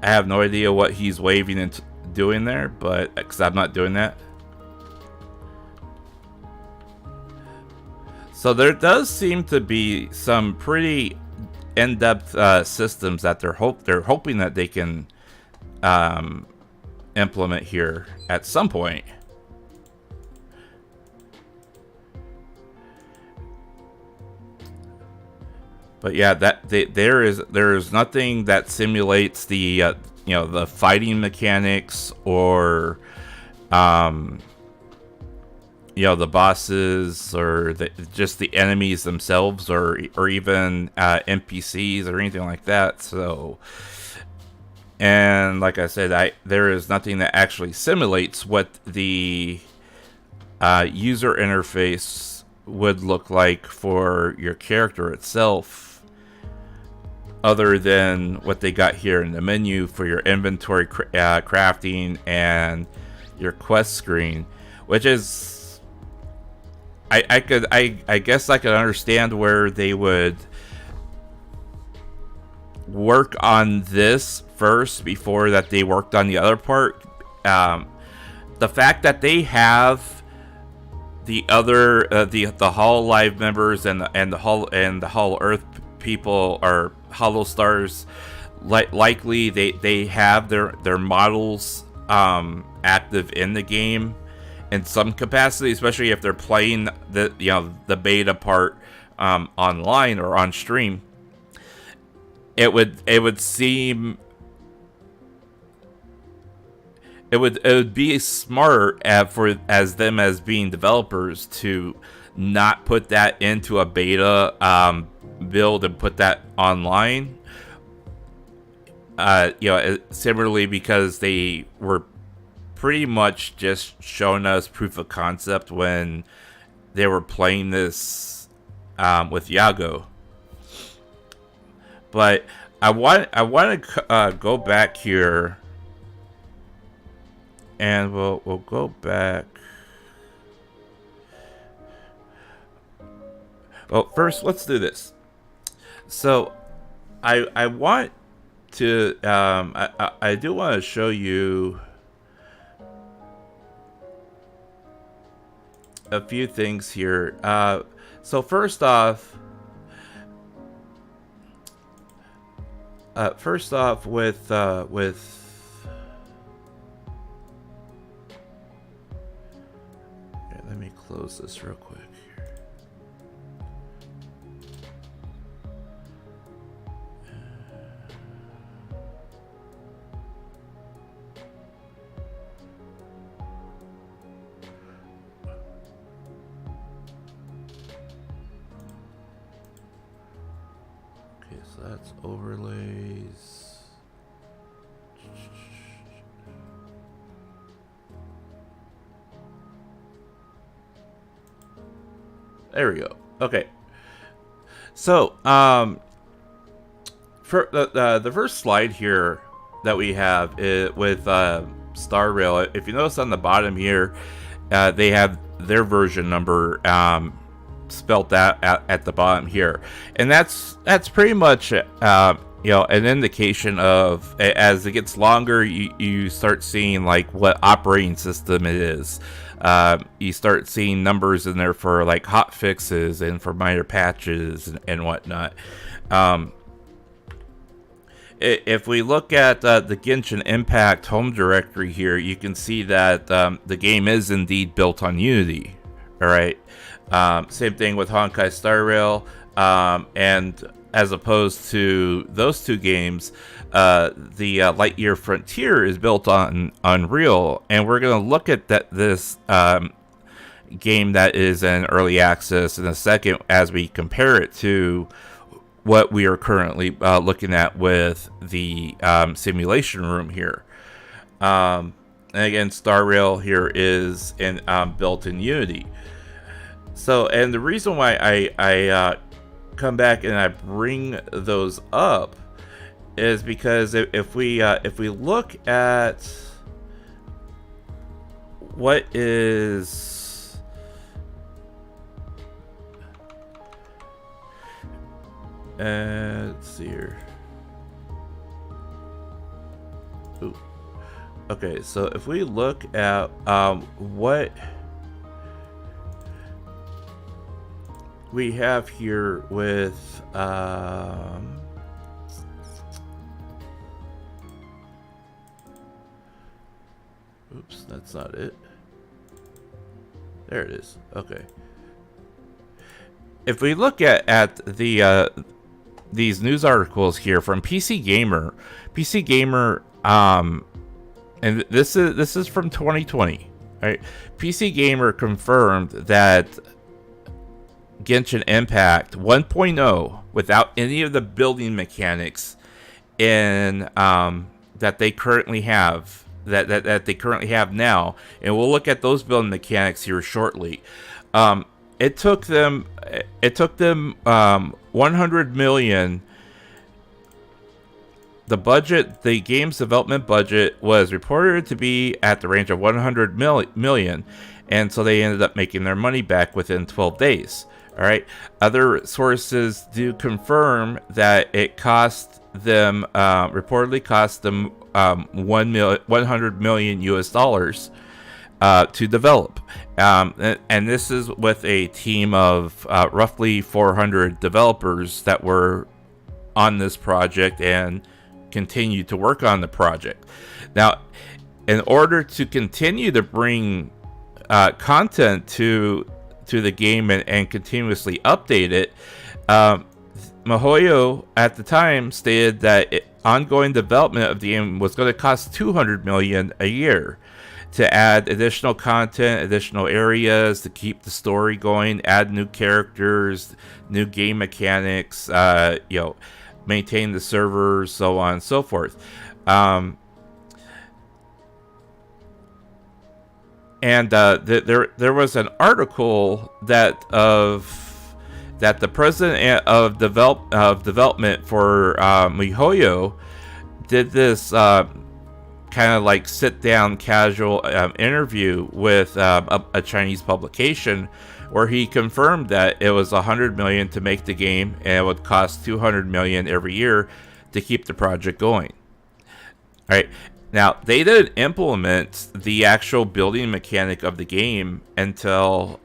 I have no idea what he's waving and doing there, but because I'm not doing that. So there does seem to be some pretty in-depth systems that they're hoping that they can implement here at some point. But yeah, there is nothing that simulates the you know, the fighting mechanics or you know, the bosses or just the enemies themselves, or even NPCs or anything like that. So, and like I said, there is nothing that actually simulates what the user interface would look like for your character itself, other than what they got here in the menu for your inventory crafting and your quest screen, which is, I guess I could understand where they would work on this first before that they worked on the other part. The fact that they have the other the HoloLive members and the HoloEarth people, or HoloStars, likely they have their models active in the game in some capacity, especially if they're playing the beta part online or on stream. It would seem it would be smart as them as being developers to not put that into a beta build and put that online. You know, similarly, because they were pretty much just showing us proof of concept when they were playing this with Yago. But want to go back here, and we'll go back. Well, first let's do this. So, I want to I do want to show you a few things here. So first off with okay, let me close this real quick here. Okay, so that's overlays. There we go. Okay. So, for the first slide here that we have is with Star Rail. If you notice on the bottom here, they have their version number spelt out at the bottom here, and that's pretty much an indication of, as it gets longer, you start seeing like what operating system it is. You start seeing numbers in there for like hot fixes and for minor patches and whatnot. If we look at the Genshin Impact home directory here, you can see that the game is indeed built on Unity. All right. Same thing with Honkai Star Rail, and as opposed to those two games, the Lightyear Frontier is built on Unreal, and we're going to look at this game that is in early access in a second as we compare it to what we are currently looking at with the simulation room here. And again, Star Rail here is built in Unity. So, and the reason why I come back and I bring those up is because if we look at what is let's see here. Ooh. Okay, so if we look at what we have here with oops, that's not it. There it is. Okay. If we look at the these news articles here from PC Gamer, and this is from 2020, right? PC Gamer confirmed that Genshin Impact 1.0, without any of the building mechanics in that they currently have that they currently have now, and we'll look at those building mechanics here shortly. It took them 100 million. The game's development budget was reported to be at the range of 100 million, and so they ended up making their money back within 12 days. All right. Other sources do confirm that it cost them, reportedly cost them 100 million US dollars to develop. And this is with a team of roughly 400 developers that were on this project and continue to work on the project. Now, in order to continue to bring content to the game and continuously update it, MiLLION at the time stated that ongoing development of the game was going to cost 200 million a year to add additional content, additional areas, to keep the story going, add new characters, new game mechanics, maintain the servers, so on and so forth. And there was an article that that the president of development for MiHoYo did this kind of like sit down casual interview with a Chinese publication, where he confirmed that it was 100 million to make the game and it would cost 200 million every year to keep the project going. All right. Now, they didn't implement the actual building mechanic of the game until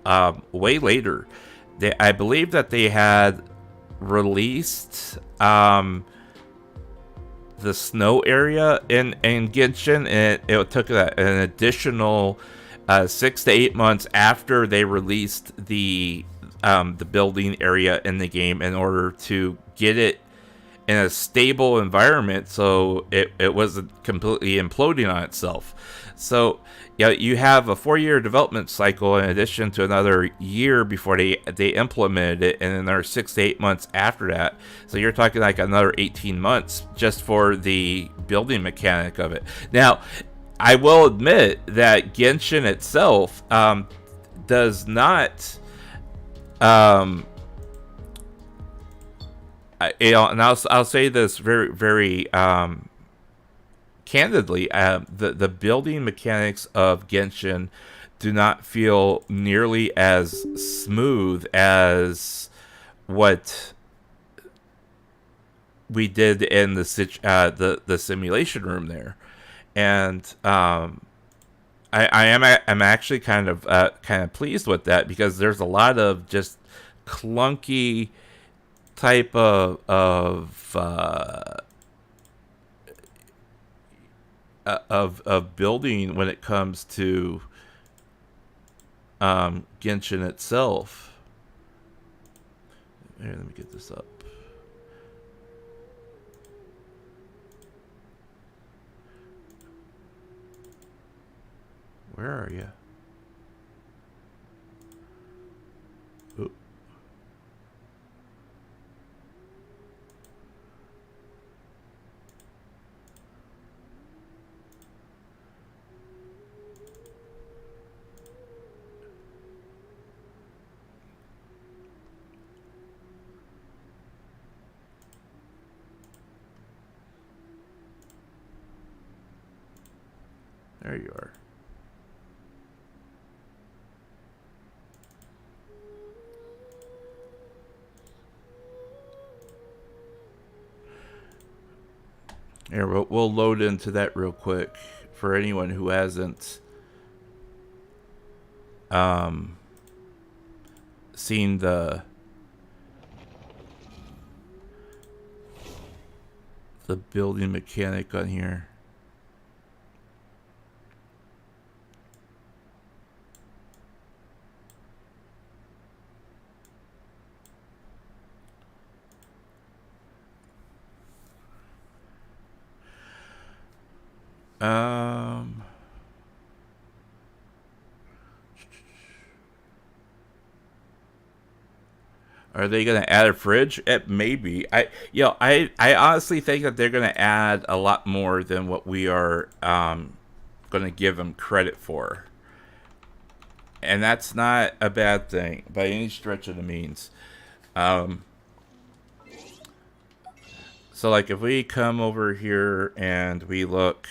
way later. I believe that they had released the snow area in Genshin, and it took an additional 6 to 8 months after they released the building area in the game in order to get it in a stable environment, so it wasn't completely imploding on itself. So yeah, you have a 4-year development cycle in addition to another year before they implemented it, and then there are 6 to 8 months after that. So you're talking like another 18 months just for the building mechanic of it. Now, I will admit that Genshin itself does not and I'll say this very, very candidly, the building mechanics of Genshin do not feel nearly as smooth as what we did in the simulation room there, and I'm actually kind of pleased with that, because there's a lot of just clunky type of building when it comes to Genshin itself. Here, let me get this up. Where are you? Oop. There you are. Here, we'll load into that real quick for anyone who hasn't seen the building mechanic on here. Are they gonna add a fridge? Maybe. I honestly think that they're gonna add a lot more than what we are gonna give them credit for, and that's not a bad thing by any stretch of the means. So like if we come over here and we look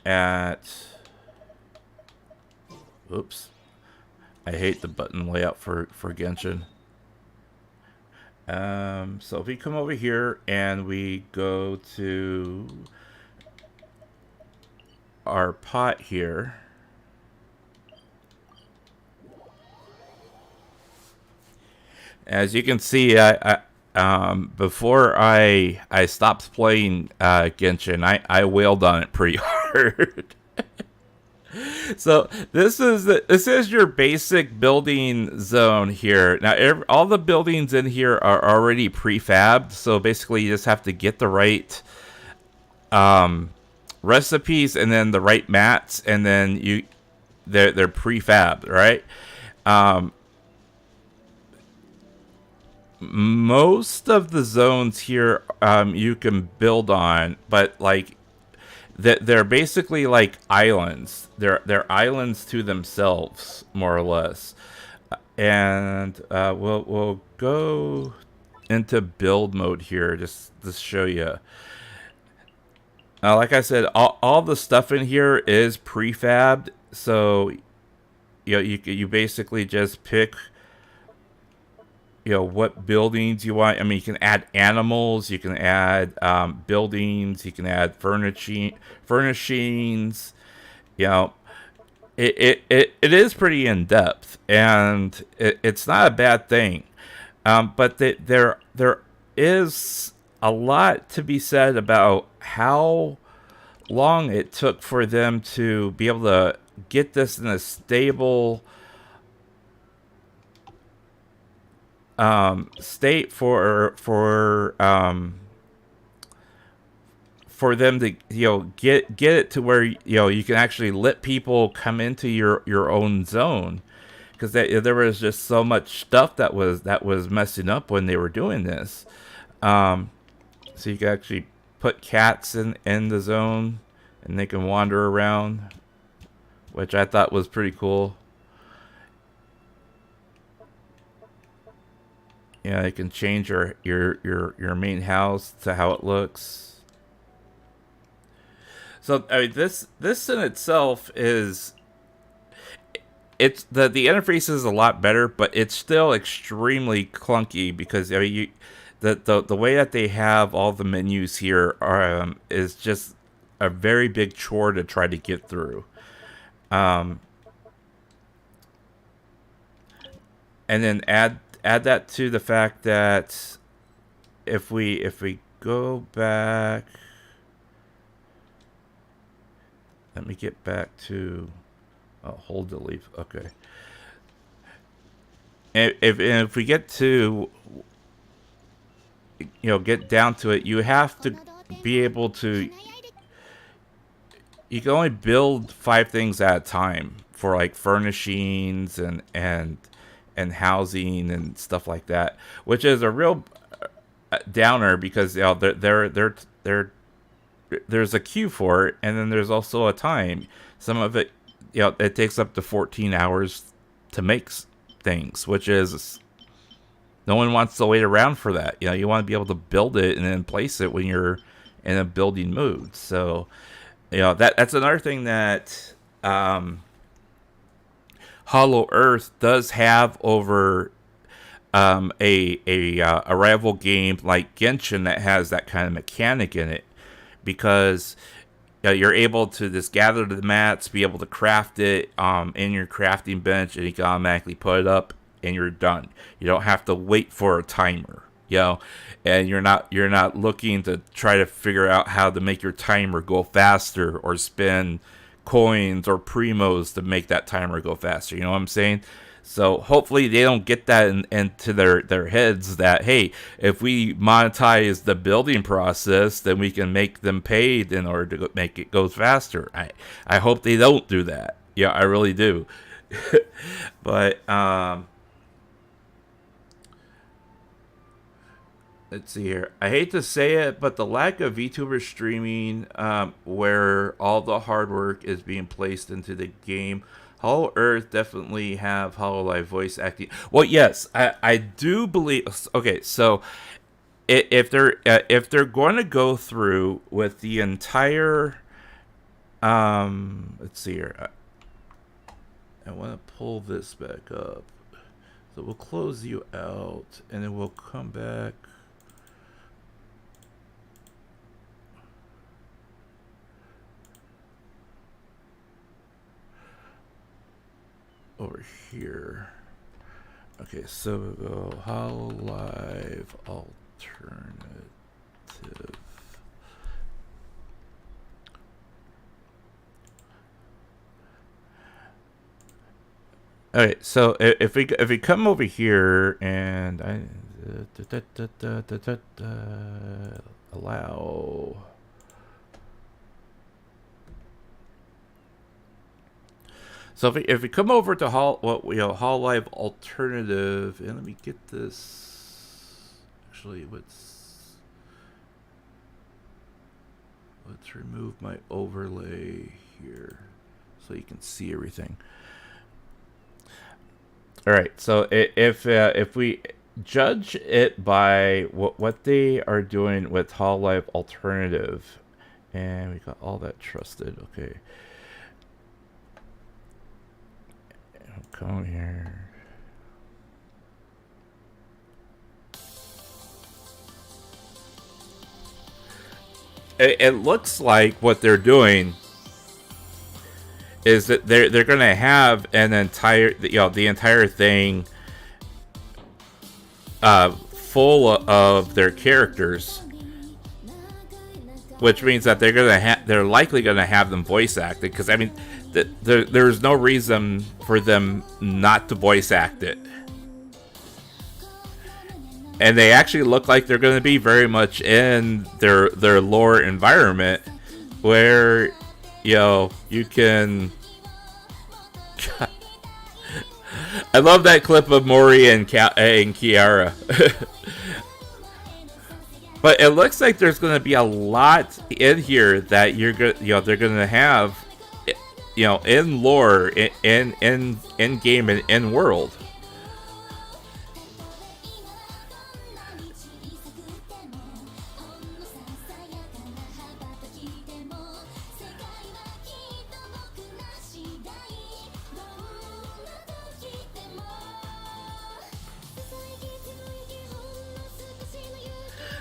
at, oops, I hate the button layout for Genshin. So if we come over here and we go to our pot here, as you can see, before I stopped playing Genshin, I wailed on it pretty hard. So this is your basic building zone here. Now all the buildings in here are already prefabbed, so basically you just have to get the right recipes and then the right mats, and then they're prefabbed, right? Most of the zones here you can build on, but like they're basically like islands. They're islands to themselves, more or less. And we'll go into build mode here just to show you. Like I said, all the stuff in here is prefabbed, so you basically just pick what buildings you want. I mean, you can add animals, you can add buildings, you can add furnishings. You know, it is pretty in depth, and it's not a bad thing. But there is a lot to be said about how long it took for them to be able to get this in a stable state for them to get it to where you can actually let people come into your own zone, because there was just so much stuff that was messing up when they were doing this. So you can actually put cats in the zone and they can wander around, which I thought was pretty cool. Yeah, you can change your main house to how it looks. So I mean, this in itself is, it's the interface is a lot better, but it's still extremely clunky, because I mean, the way that they have all the menus here is just a very big chore to try to get through. And then add that to the fact that if we go back, let me get back to hold delete. Okay. And if we get to get down to it, you have to be able to, you can only build 5 things at a time for like furnishings and housing and stuff like that, which is a real downer, because there's a queue for it, and then there's also a time. Some of it, it takes up to 14 hours to make things, which is, no one wants to wait around for that. You want to be able to build it and then place it when you're in a building mood. So, that's another thing that HOLOEARTH does have over a rival game like Genshin that has that kind of mechanic in it, because you're able to just gather the mats, be able to craft it in your crafting bench, and you can automatically put it up, and you're done. You don't have to wait for a timer, and you're not looking to try to figure out how to make your timer go faster, or spend coins or primos to make that timer go faster. You know what I'm saying? So hopefully they don't get that into their heads that, hey, if we monetize the building process, then we can make them paid in order to make it go faster. I hope they don't do that. Yeah, I really do. But let's see here. I hate to say it, but the lack of VTuber streaming, where all the hard work is being placed into the game, HoloEarth definitely have HoloLive voice acting. Well, yes, I do believe. Okay, so if they're going to go through with the entire, let's see here. I want to pull this back up, so we'll close you out, and then we'll come back. Over here. Okay, so we'll go HoloLive alternative. Okay, so if we come over here and allow. So if we come over to HoloLive alternative, and let me get this. Actually, let's remove my overlay here so you can see everything. All right. So if we judge it by what they are doing with Hololive Alternative, and we got all that trusted. Okay. Come on here. It looks like what they're doing is that they're gonna have an entire, the entire thing full of their characters, which means that they're likely gonna have them voice acted, because I mean there's no reason for them not to voice act it. And they actually look like they're going to be very much in their lore environment, where you can. I love that clip of Mori and Kiara. But it looks like there's going to be a lot in here that they're going to have, in lore, in game, and in world.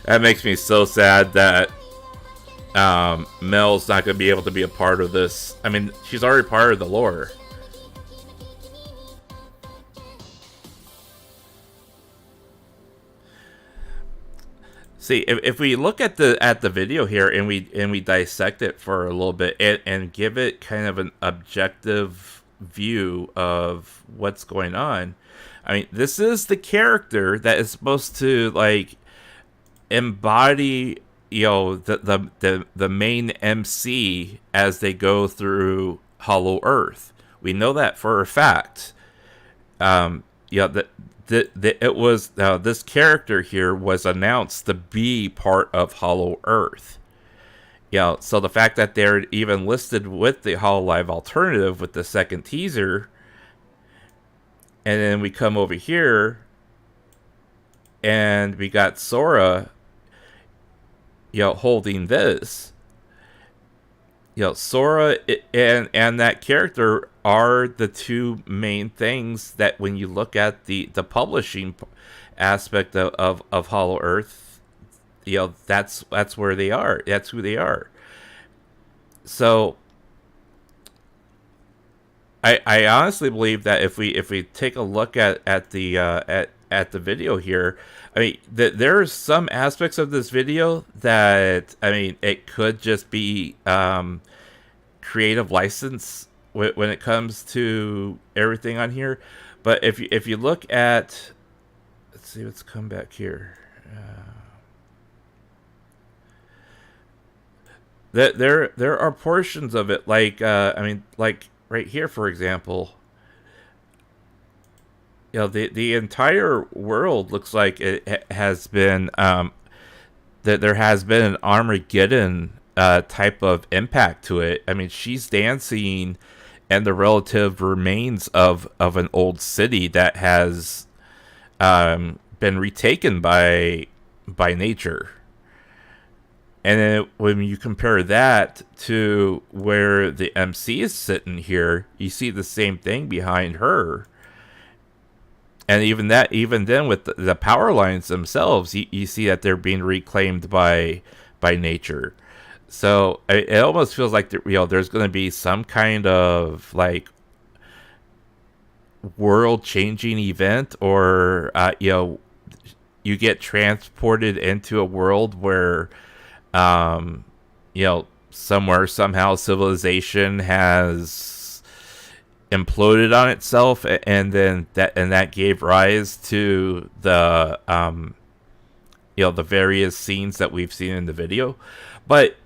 That makes me so sad that Mel's not going to be able to be a part of this. I mean, she's already part of the lore. See, if we look at the video here and we dissect it for a little bit and give it kind of an objective view of what's going on, I mean, this is the character that is supposed to like embody the main MC as they go through HOLOEARTH. We know that for a fact. It was this character here was announced to be part of HOLOEARTH. So the fact that they're even listed with the Hololive Alternative with the second teaser, and then we come over here and we got Sora holding this. Sora and that character are the two main things that, when you look at the publishing aspect of HOLOEARTH, that's where they are. That's who they are. So I honestly believe that if we take a look at the video here, I mean, there's some aspects of this video that, I mean, it could just be creative license when it comes to everything on here. But if you look at, let's see, let's come back here. There are portions of it, like I mean, like right here, for example. The entire world looks like it has been that there has been an Armageddon type of impact to it. I mean, she's dancing and the relative remains of an old city that has been retaken by nature. And then when you compare that to where the MC is sitting here, you see the same thing behind her. And even then, with the power lines themselves, you see that they're being reclaimed by nature. So it almost feels like there's going to be some kind of like world-changing event, or you get transported into a world where somewhere, somehow, civilization has imploded on itself, and then that gave rise to the the various scenes that we've seen in the video. But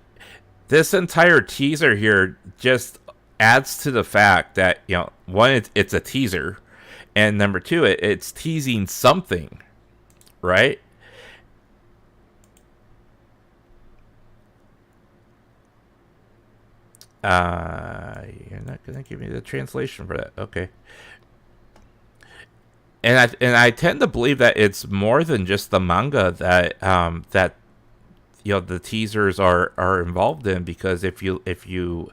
this entire teaser here just adds to the fact that, one, it's a teaser, and number two, it's teasing something, right? You're not going to give me the translation for that. Okay. and I tend to believe that it's more than just the manga that the teasers are involved in, because if you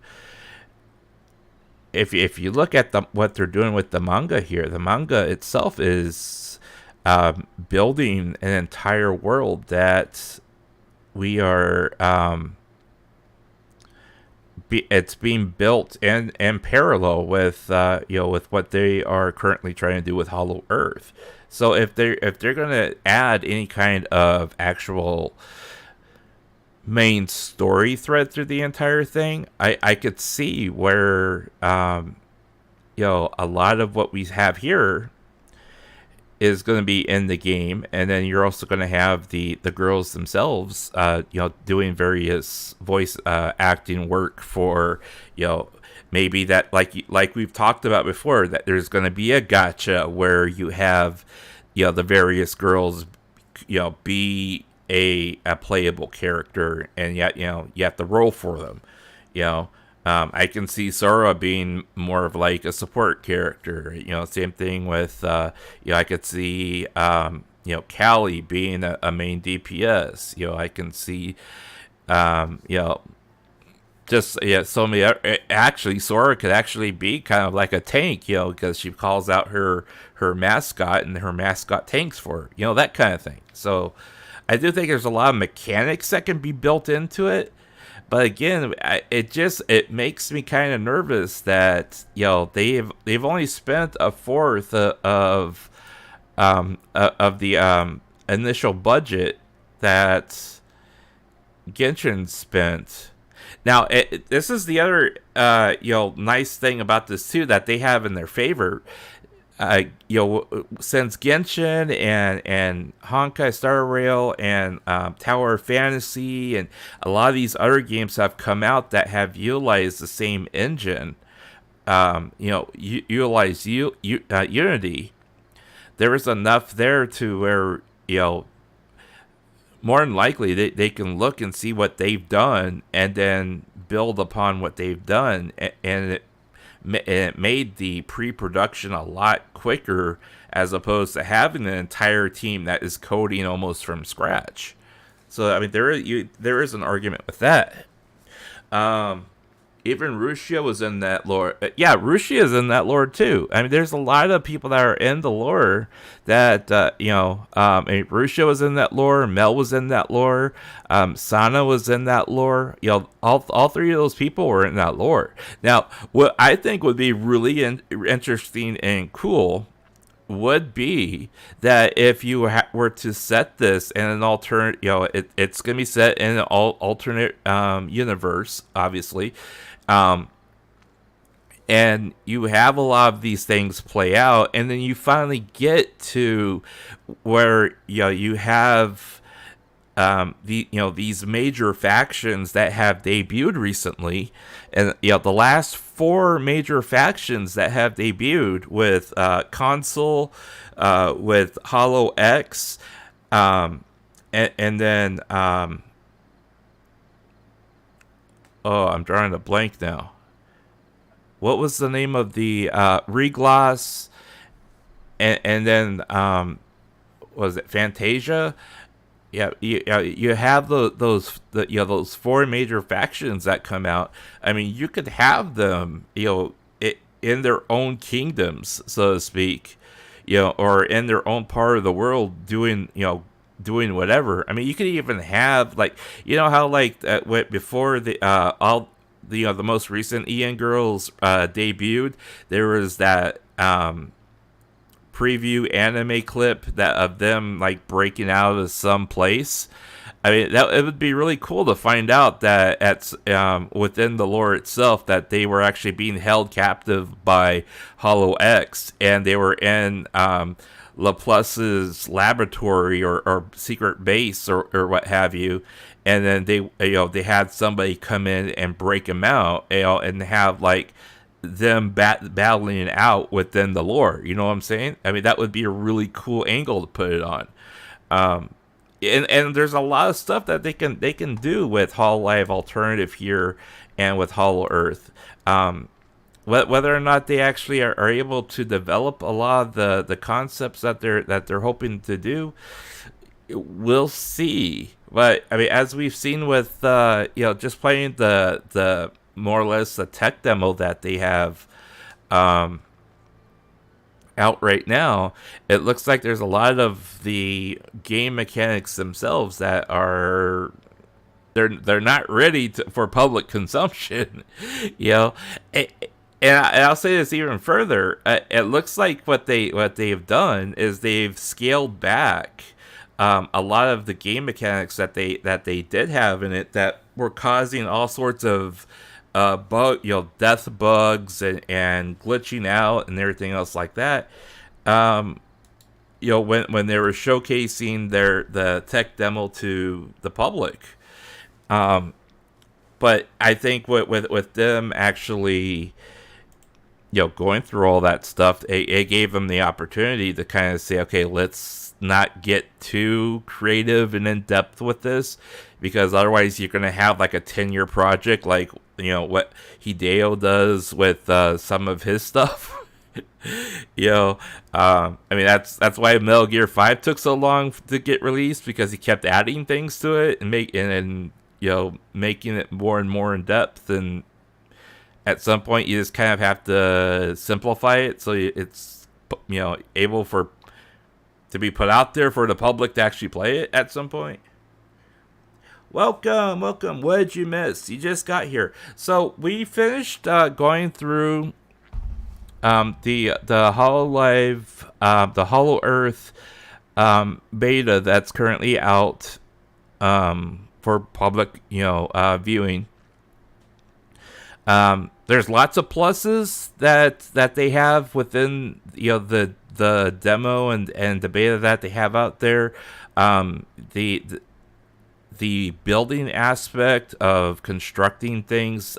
look at what they're doing with the manga here, the manga itself is building an entire world that we are it's being built in parallel with with what they are currently trying to do with HOLOEARTH. So if they're gonna add any kind of actual main story thread through the entire thing, I could see where a lot of what we have here is going to be in the game, and then you're also going to have the girls themselves doing various voice acting work for maybe that, like we've talked about before, that there's going to be a gacha where you have the various girls be a playable character, and yet you have to roll for them. I can see Sora being more of like a support character. Same thing with I could see Callie being a main DPS. I can see so many. Actually, Sora could actually be kind of like a tank. Because she calls out her mascot, and her mascot tanks for her. That kind of thing. So I do think there's a lot of mechanics that can be built into it. But again, it makes me kind of nervous that they've only spent a fourth of the initial budget that Genshin spent. Now, this is the other nice thing about this too, that they have in their favor. Since Genshin and Honkai Star Rail and Tower of Fantasy and a lot of these other games have come out that have utilized the same engine, utilize Unity, there is enough there to where more than likely they can look and see what they've done and then build upon what they've done, and it made the pre-production a lot quicker, as opposed to having an entire team that is coding almost from scratch. So I mean, there is an argument with that. Even Rushia was in that lore. Yeah, Rushia is in that lore too. I mean, there's a lot of people that are in the lore that Rushia was in that lore. Mel was in that lore. Sana was in that lore. All three of those people were in that lore. Now, what I think would be really interesting and cool would be that if you were to set this in an alternate, it's going to be set in an alternate universe, obviously. And you have a lot of these things play out, and then you finally get to where you have these major factions that have debuted recently, and the last 4 major factions that have debuted with Console, with HoloX, and then I'm drawing a blank now. What was the name of the Regloss, and then was it Fantasia? Yeah, you have those 4 major factions that come out. I mean, you could have them, in their own kingdoms, so to speak, or in their own part of the world doing whatever. I mean, you could even have how before the the most recent EN Girls debuted, there was that preview anime clip that of them breaking out of some place. I mean, it would be really cool to find out that within the lore itself that they were actually being held captive by HoloX, and they were in Laplace's laboratory or secret base or what have you, and then they had somebody come in and break them out, and have them battling it out within the lore. You know what I'm saying? I mean, that would be a really cool angle to put it on. And there's a lot of stuff that they can do with HoloLive Alternative here and with HoloEarth. whether or not they actually are able to develop a lot of the concepts that they're hoping to do, we'll see. But I mean, as we've seen with just playing the more or less the tech demo that they have out right now, it looks like there's a lot of the game mechanics themselves that are they're not ready for public consumption. you know, and I'll say this even further. It looks like what they've done is they've scaled back a lot of the game mechanics that they did have in it that were causing all sorts of death bugs and glitching out and everything else like that. When they were showcasing the tech demo to the public. But I think with them actually, going through all that stuff, it gave them the opportunity to kind of say, okay, let's not get too creative and in depth with this, because otherwise you're going to have like a 10-year project, like what Hideo does with some of his stuff. I mean, that's why Metal Gear 5 took so long to get released, because he kept adding things to it and making it more and more in depth, and at some point you just kind of have to simplify it so it's able to be put out there for the public to actually play it at some point. Welcome. What did you miss? You just got here. So we finished going through the HoloLive, the HoloEarth beta that's currently out for public, viewing. There's lots of pluses that they have within the demo and the beta that they have out there. The building aspect of constructing things,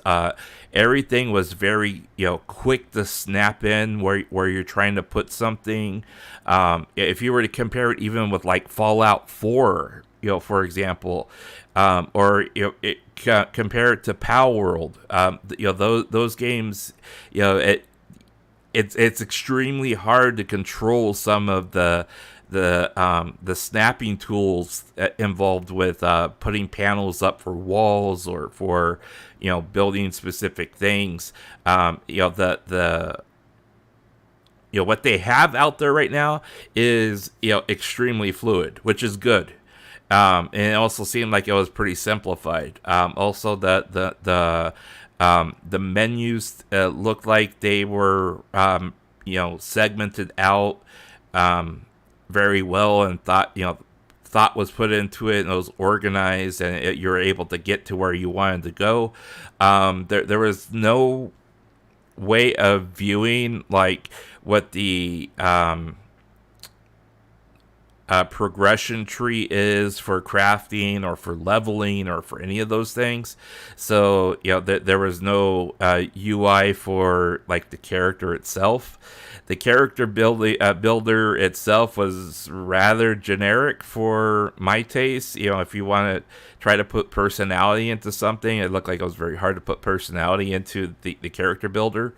everything was very quick to snap in where you're trying to put something. If you were to compare it even with like Fallout 4, for example, or compare it to Power World, those games, it's extremely hard to control some of the snapping tools involved with putting panels up for walls or for building specific things. What they have out there right now is extremely fluid, which is good. And it also seemed like it was pretty simplified. Also, the menus looked like they were segmented out very well, and thought was put into it, and it was organized, and you were able to get to where you wanted to go. There was no way of viewing like what the progression tree is for crafting or for leveling or for any of those things. So there was no UI for like the character itself. The character builder itself was rather generic for my taste. If you want to try to put personality into something, it looked like it was very hard to put personality into the character builder.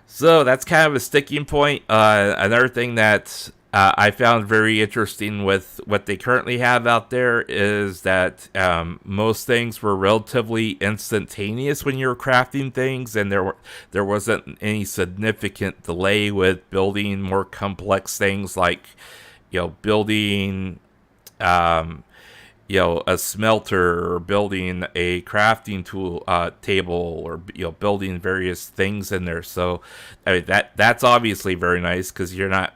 So that's kind of a sticking point. Another thing that I found very interesting with what they currently have out there is that most things were relatively instantaneous when you were crafting things, and there wasn't any significant delay with building more complex things like building a smelter, or building a crafting tool table, or building various things in there. So I mean that's obviously very nice, because you're not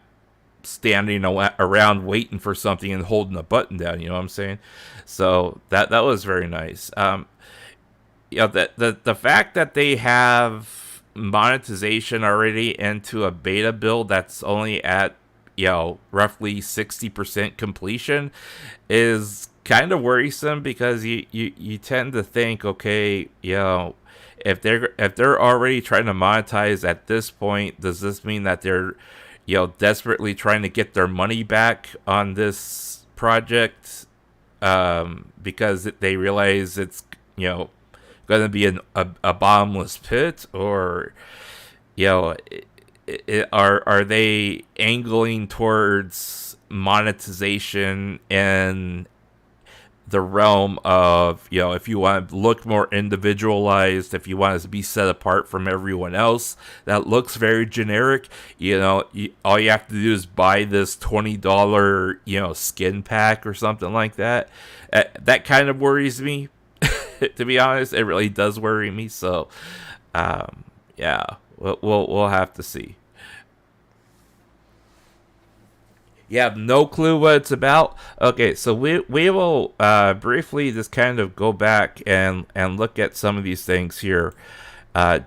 standing around waiting for something and holding a button down, you know what I'm saying? So that was very nice. The fact that they have monetization already into a beta build that's only at roughly 60% completion is kind of worrisome, because you tend to think, okay, if they're already trying to monetize at this point, does this mean that they're desperately trying to get their money back on this project, because they realize it's going to be a bottomless pit? Or you know, are they angling towards monetization in the realm of, you know, if you want to look more individualized, if you want it to be set apart from everyone else that looks very generic, you know, all you have to do is buy this $20, you know, skin pack or something like that. That kind of worries me. To be honest, it really does worry me. So yeah, we'll have to see. You have no clue what it's about? Okay, so we will briefly just kind of go back and look at some of these things here.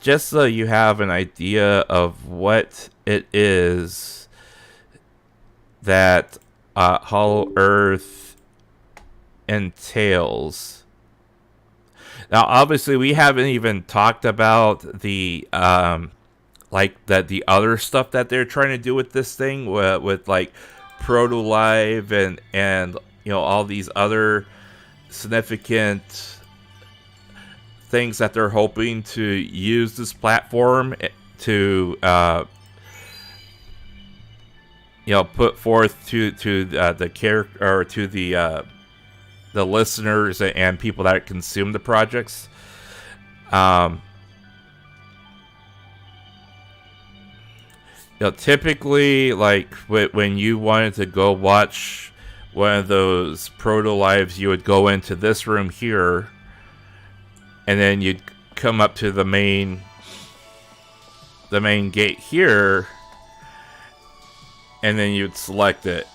Just so you have an idea of what it is that HOLOEARTH entails. Now, obviously, we haven't even talked about the like the other stuff that they're trying to do with this thing, with like Proto Live and you know, all these other significant things that they're hoping to use this platform to you know, put forth to the character, or to the listeners and people that consume the projects. You know, typically, like when you wanted to go watch one of those proto lives, you would go into this room here, and then you'd come up to the main gate here, and then you'd select it.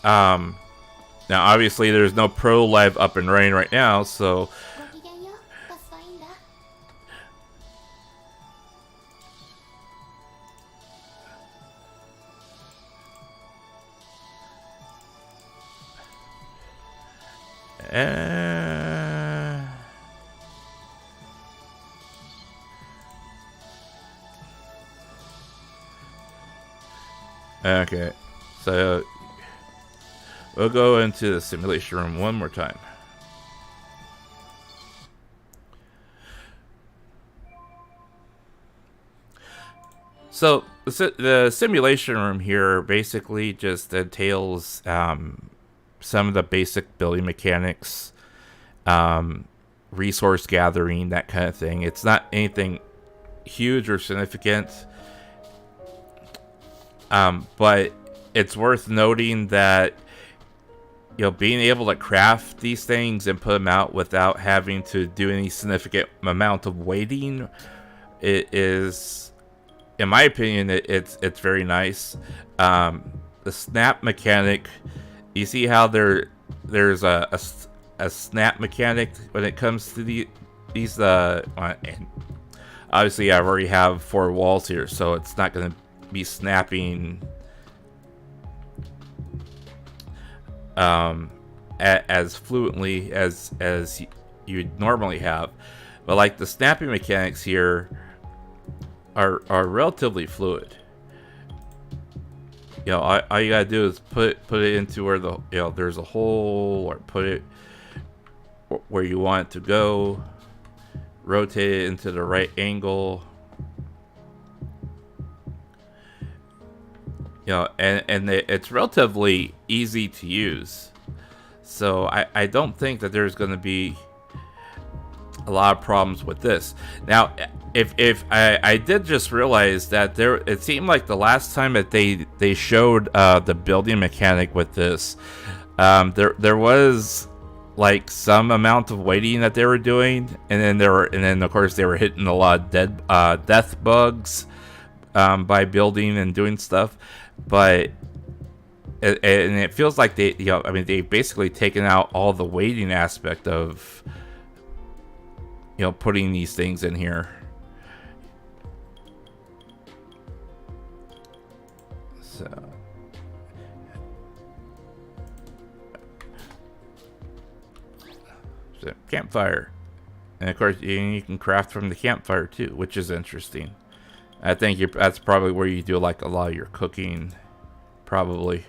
Now, obviously, there's no Pro Live up and running right now, so okay, so we'll go into the simulation room one more time. So the simulation room here basically just entails some of the basic building mechanics, resource gathering, that kind of thing. It's not anything huge or significant, but it's worth noting that, you know, being able to craft these things and put them out without having to do any significant amount of waiting, it is, in my opinion, it's very nice. The snap mechanic, you see how there's a snap mechanic when it comes to these and obviously I already have 4 walls here, so it's not going to be snapping as fluently as you'd normally have, but like the snapping mechanics here are relatively fluid. You know, all you gotta do is put it into where the, you know, there's a hole, or put it where you want it to go, rotate it into the right angle. You know, and it's relatively easy to use. So I don't think that there's going to be a lot of problems with this. Now, if I did just realize that it seemed like the last time that they showed the building mechanic with this, there was like some amount of waiting that they were doing, and then of course they were hitting a lot of death bugs by building and doing stuff. But it feels like they, you know, I mean, they've basically taken out all the waiting aspect of, you know, putting these things in here. So campfire, and of course you can craft from the campfire too, which is interesting. I think that's probably where you do like a lot of your cooking, probably.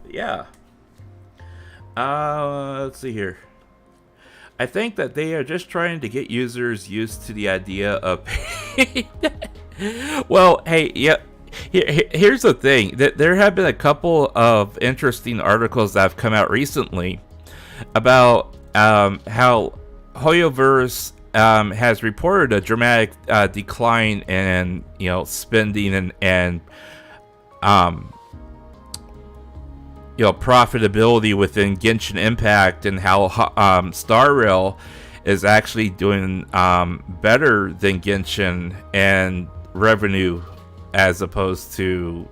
Yeah. Let's see here. I think that they are just trying to get users used to the idea of paying. Well, hey, yeah. Here's the thing. There have been a couple of interesting articles that have come out recently about how HOLOEARTH has reported a dramatic decline in spending and profitability within Genshin Impact, and how Star Rail is actually doing better than Genshin and revenue, as opposed to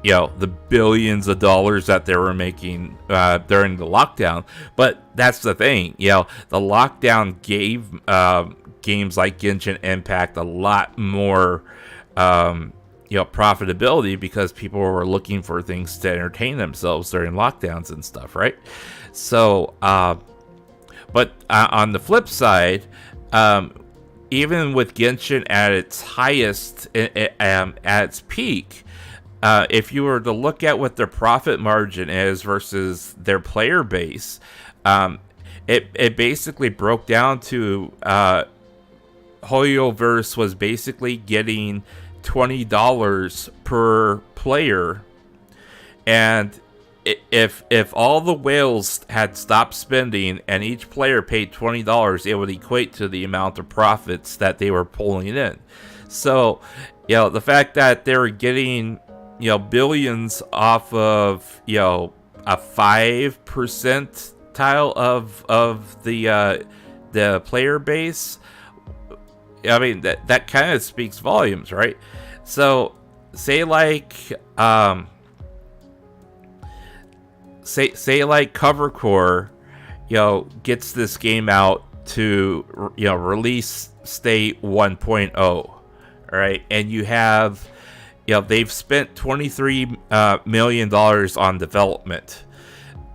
the billions of dollars that they were making during the lockdown. But that's the thing, the lockdown gave games like Genshin Impact a lot more profitability, because people were looking for things to entertain themselves during lockdowns and stuff, right? So but on the flip side, even with Genshin at its highest, at its peak, if you were to look at what their profit margin is versus their player base, it basically broke down to HOLOEARTH was basically getting $20 per player, and if all the whales had stopped spending and each player paid $20, it would equate to the amount of profits that they were pulling in. So, the fact that they were getting billions off of a 5% tile of the player base, I mean, that kind of speaks volumes, right? So say like Cover Core, gets this game out to release state 1.0, all right, and you have they've spent $23 million on development.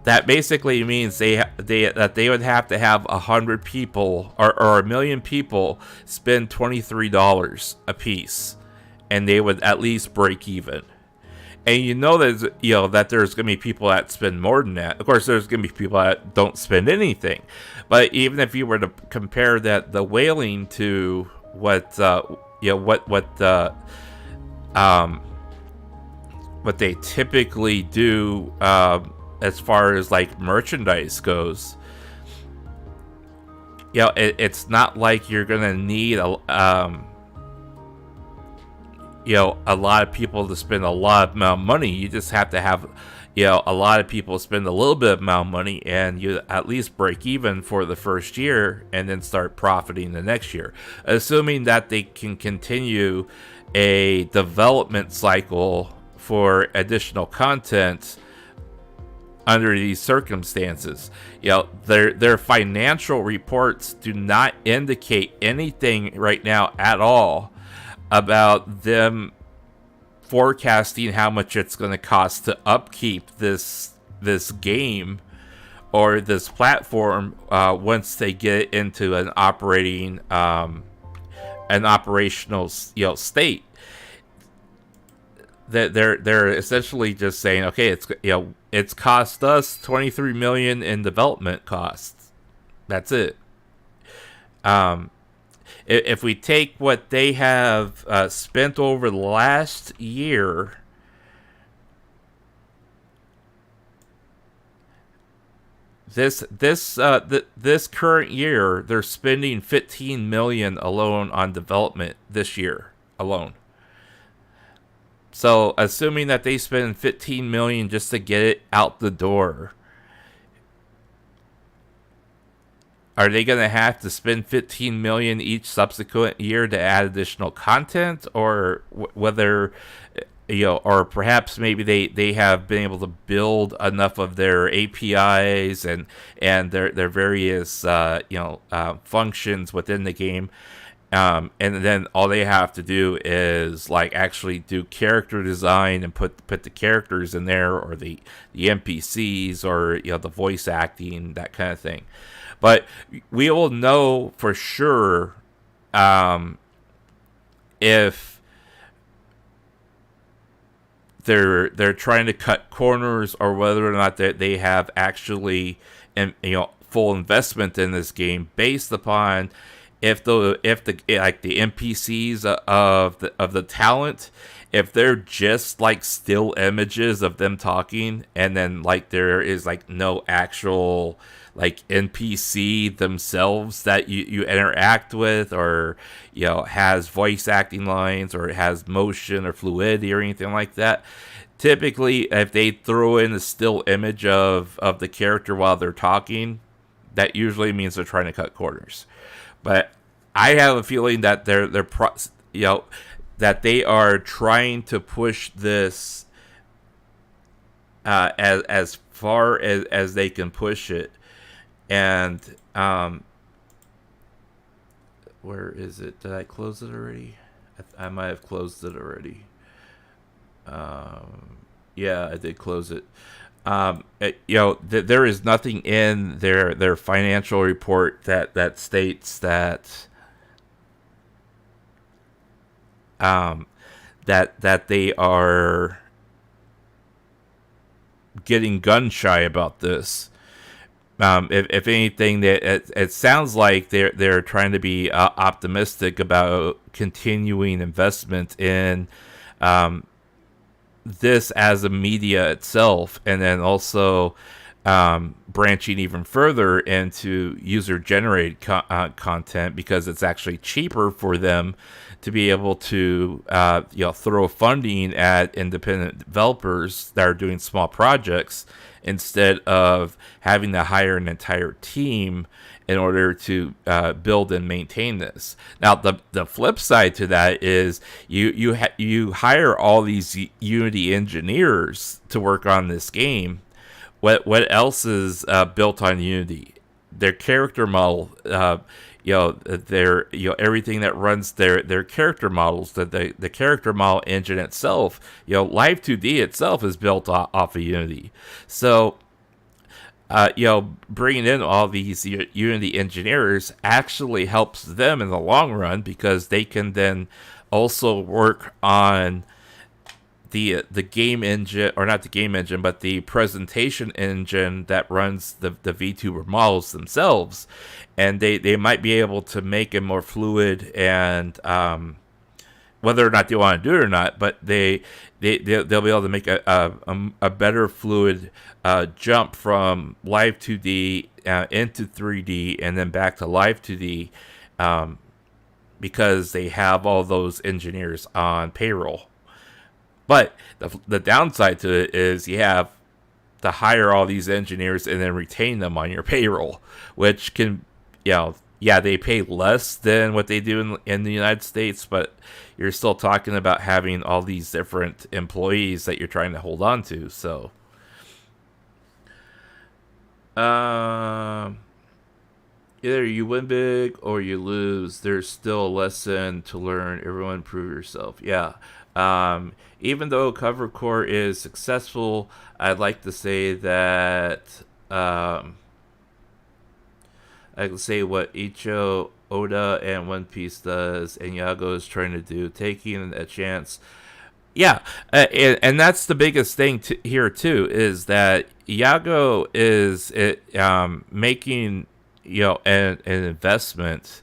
That basically means that they would have to have 100 people or 1 million people spend $23 a piece, and they would at least break even. And that there's gonna be people that spend more than that. Of course, there's gonna be people that don't spend anything. But even if you were to compare the whaling to what they typically do, as far as like merchandise goes, it's not like you're gonna need a lot of people to spend a lot of money. You just have to have a lot of people spend a little bit amount of money, and you at least break even for the first year and then start profiting the next year, assuming that they can continue a development cycle for additional content under these circumstances. Their financial reports do not indicate anything right now at all about them forecasting how much it's going to cost to upkeep this game or this platform once they get into an operational state. That they're essentially just saying, okay, it's cost us $23 million in development costs. That's it. If we take what they have spent over the last year, this current year, they're spending $15 million alone on development this year alone. So, assuming that they spend $15 million just to get it out the door, are they going to have to spend $15 million each subsequent year to add additional content, or whether, or perhaps maybe they have been able to build enough of their APIs and their various functions within the game. And then all they have to do is actually do character design and put the characters in there, or the NPCs, or the voice acting, that kind of thing. But we will know for sure if they're trying to cut corners, or whether or not they have actually full investment in this game based upon if the like the NPCs of the talent, if they're just like still images of them talking, and then like there is like no actual like NPC themselves that you interact with, or has voice acting lines, or it has motion or fluidity or anything like that. Typically, if they throw in a still image of the character while they're talking, that usually means they're trying to cut corners. But I have a feeling that that they are trying to push this as far as they can push it. And where is it? Did I close it already? I might have closed it already. Yeah, I did close it. There is nothing in their financial report that states that that they are getting gun shy about this. If anything, it sounds like they're trying to be optimistic about continuing investment in this as a media itself, and then also branching even further into user-generated content, because it's actually cheaper for them to be able to throw funding at independent developers that are doing small projects, instead of having to hire an entire team in order to build and maintain this. Now, the flip side to that is you hire all these Unity engineers to work on this game. What else is built on Unity? Their character model, their everything that runs their character models, the character model engine itself, Live 2D itself is built off of Unity. So bringing in all these Unity engineers actually helps them in the long run, because they can then also work on the game engine, or not the game engine, but the presentation engine that runs the VTuber models themselves, and they might be able to make it more fluid, and whether or not they want to do it or not, but they'll be able to make a better fluid jump from Live 2D into 3D and then back to Live 2D, because they have all those engineers on payroll. But the downside to it is you have to hire all these engineers and then retain them on your payroll, which can, they pay less than what they do in the United States, but you're still talking about having all these different employees that you're trying to hold on to. So, either you win big or you lose. There's still a lesson to learn. Everyone prove yourself. Yeah. Even though Cover Core is successful, I'd like to say that I can say what Icho, Oda, and One Piece does, and Yago is trying to do, taking a chance. Yeah, and that's the biggest thing here too, is that Yago is making an investment,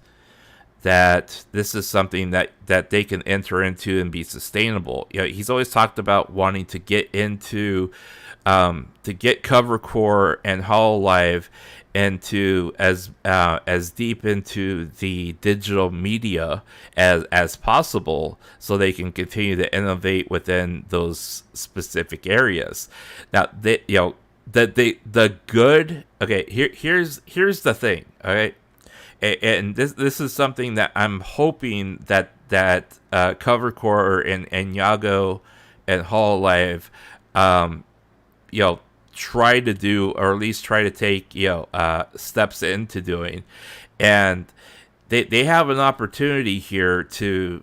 that this is something that they can enter into and be sustainable. He's always talked about wanting to get into to get Cover Core and HoloLive into as deep into the digital media as possible, so they can continue to innovate within those specific areas. Now, the good. Okay, here's the thing. Okay. And this is something that I'm hoping that Cover Core and Yago and HoloLive, try to do, or at least try to take steps into doing, and they have an opportunity here to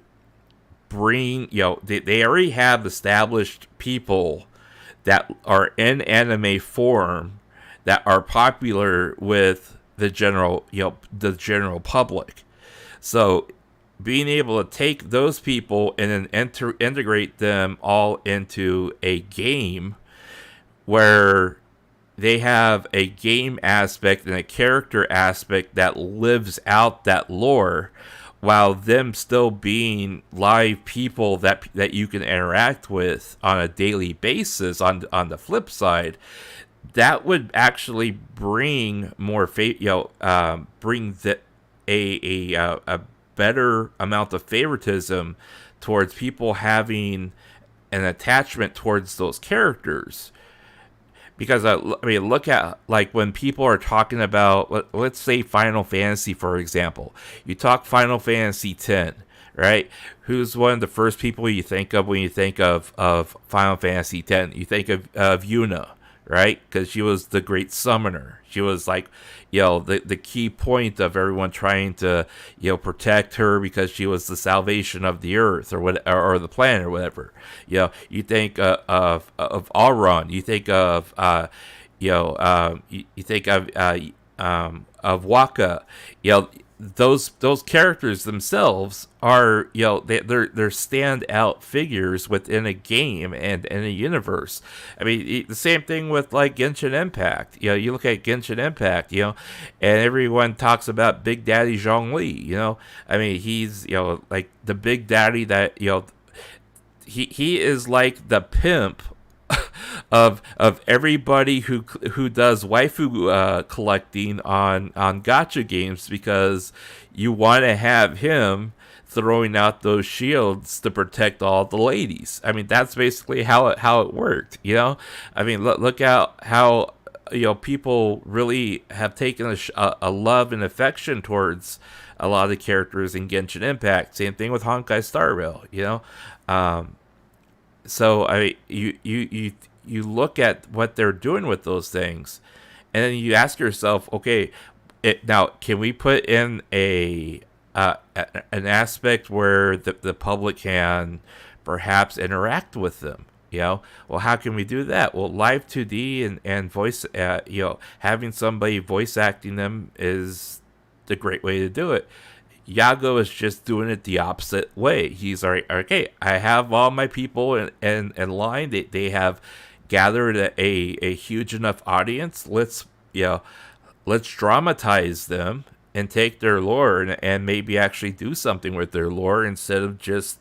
bring they already have established people that are in anime form that are popular with the general public. So being able to take those people and then integrate them all into a game where they have a game aspect and a character aspect that lives out that lore, while them still being live people that you can interact with on a daily basis. On the flip side, that would actually bring more bring a better amount of favoritism towards people having an attachment towards those characters. Because I mean, look at like when people are talking about, let's say Final Fantasy, for example. You talk Final Fantasy X, right? Who's one of the first people you think of when you think of Final Fantasy X? You think of Yuna, right? Because she was the great summoner. She was like, the key point of everyone trying to, protect her, because she was the salvation of the earth or the planet or whatever. You think of Auron. You think of you think of Waka. Those characters themselves are, they're standout figures within a game and in a universe. I mean, the same thing with like Genshin Impact. You look at Genshin Impact, and everyone talks about Big Daddy Zhongli. I mean, he's like the Big Daddy that he is like the pimp of everybody who does waifu collecting on gacha games, because you want to have him throwing out those shields to protect all the ladies. I mean, that's basically how it worked. I mean, look at how people really have taken a love and affection towards a lot of the characters in Genshin Impact. Same thing with Honkai Star Rail. So you look at what they're doing with those things, and then you ask yourself, okay, now can we put in an aspect where the public can perhaps interact with them? Well, how can we do that? Well, live 2D and voice, having somebody voice acting them is the great way to do it. Yago is just doing it the opposite way. He's okay, I have all my people in line. They have gathered a huge enough audience. Let's dramatize them and take their lore and maybe actually do something with their lore, instead of just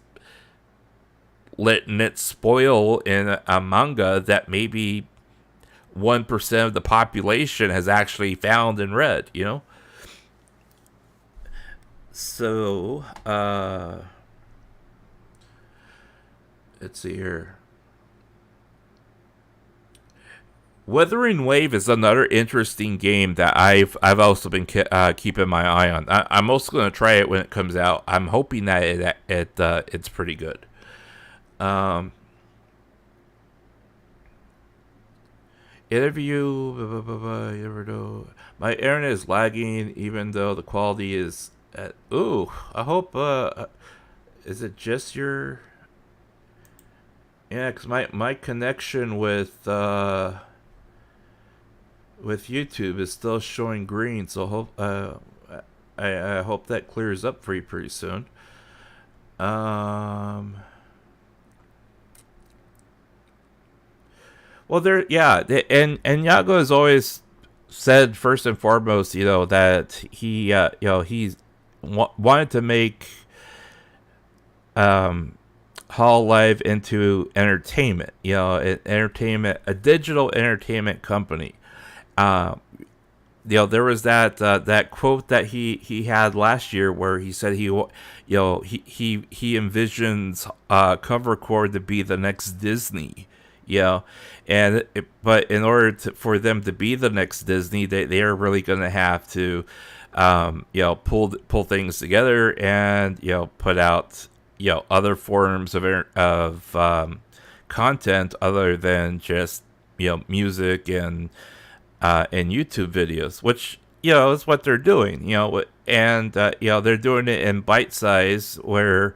letting it spoil in a manga that maybe 1% of the population has actually found and read. So, let's see here. Wuthering Wave is another interesting game that I've also been keeping my eye on. I'm also going to try it when it comes out. I'm hoping that it's pretty good. Interview. You never know. My internet is lagging, even though the quality is. I hope. Is it just your? Yeah, because my connection with YouTube is still showing green, so I hope that clears up for you pretty soon. Well, and Yago has always said, first and foremost, that he he's wanted to make Hololive into entertainment, a digital entertainment company. There was that quote that he had last year where he said he envisions Cover Core to be the next Disney. But in order for them to be the next Disney, they are really going to have to pull things together and put out other forms of content other than just music and YouTube videos, which is what they're doing. And they're doing it in bite size where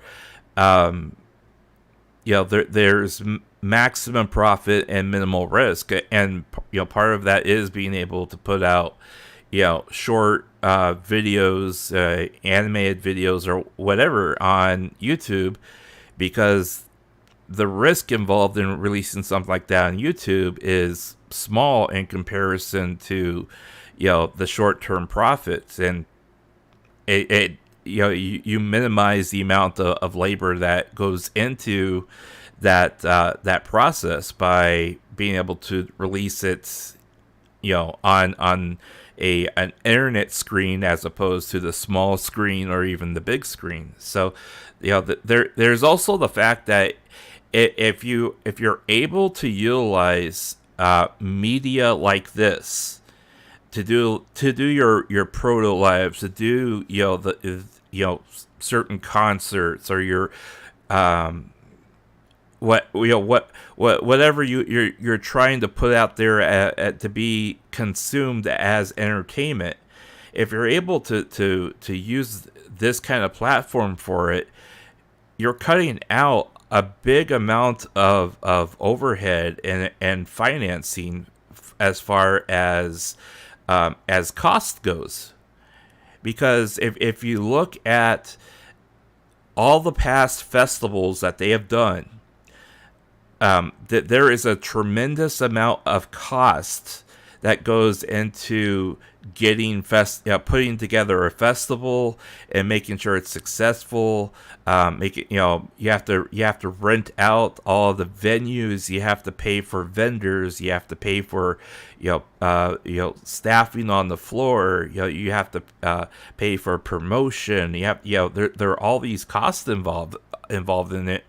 there's maximum profit and minimal risk, and part of that is being able to put out short videos, animated videos or whatever on YouTube, because the risk involved in releasing something like that on YouTube is small in comparison to, the short-term profits, and you minimize the amount of labor that goes into that process by being able to release it, on an internet screen as opposed to the small screen or even the big screen. So, there's also the fact that if you're able to utilize media like this to do your proto lives, to do certain concerts, or your whatever you're trying to put out there to be consumed as entertainment, if you're able to use this kind of platform for it, you're cutting out a big amount of overhead and financing as far as cost goes. Because if you look at all the past festivals that they have done, that there is a tremendous amount of cost that goes into getting putting together a festival and making sure it's successful. You have to rent out all of the venues. You have to pay for vendors. You have to pay for staffing on the floor. You have to pay for promotion. There are all these costs involved in it.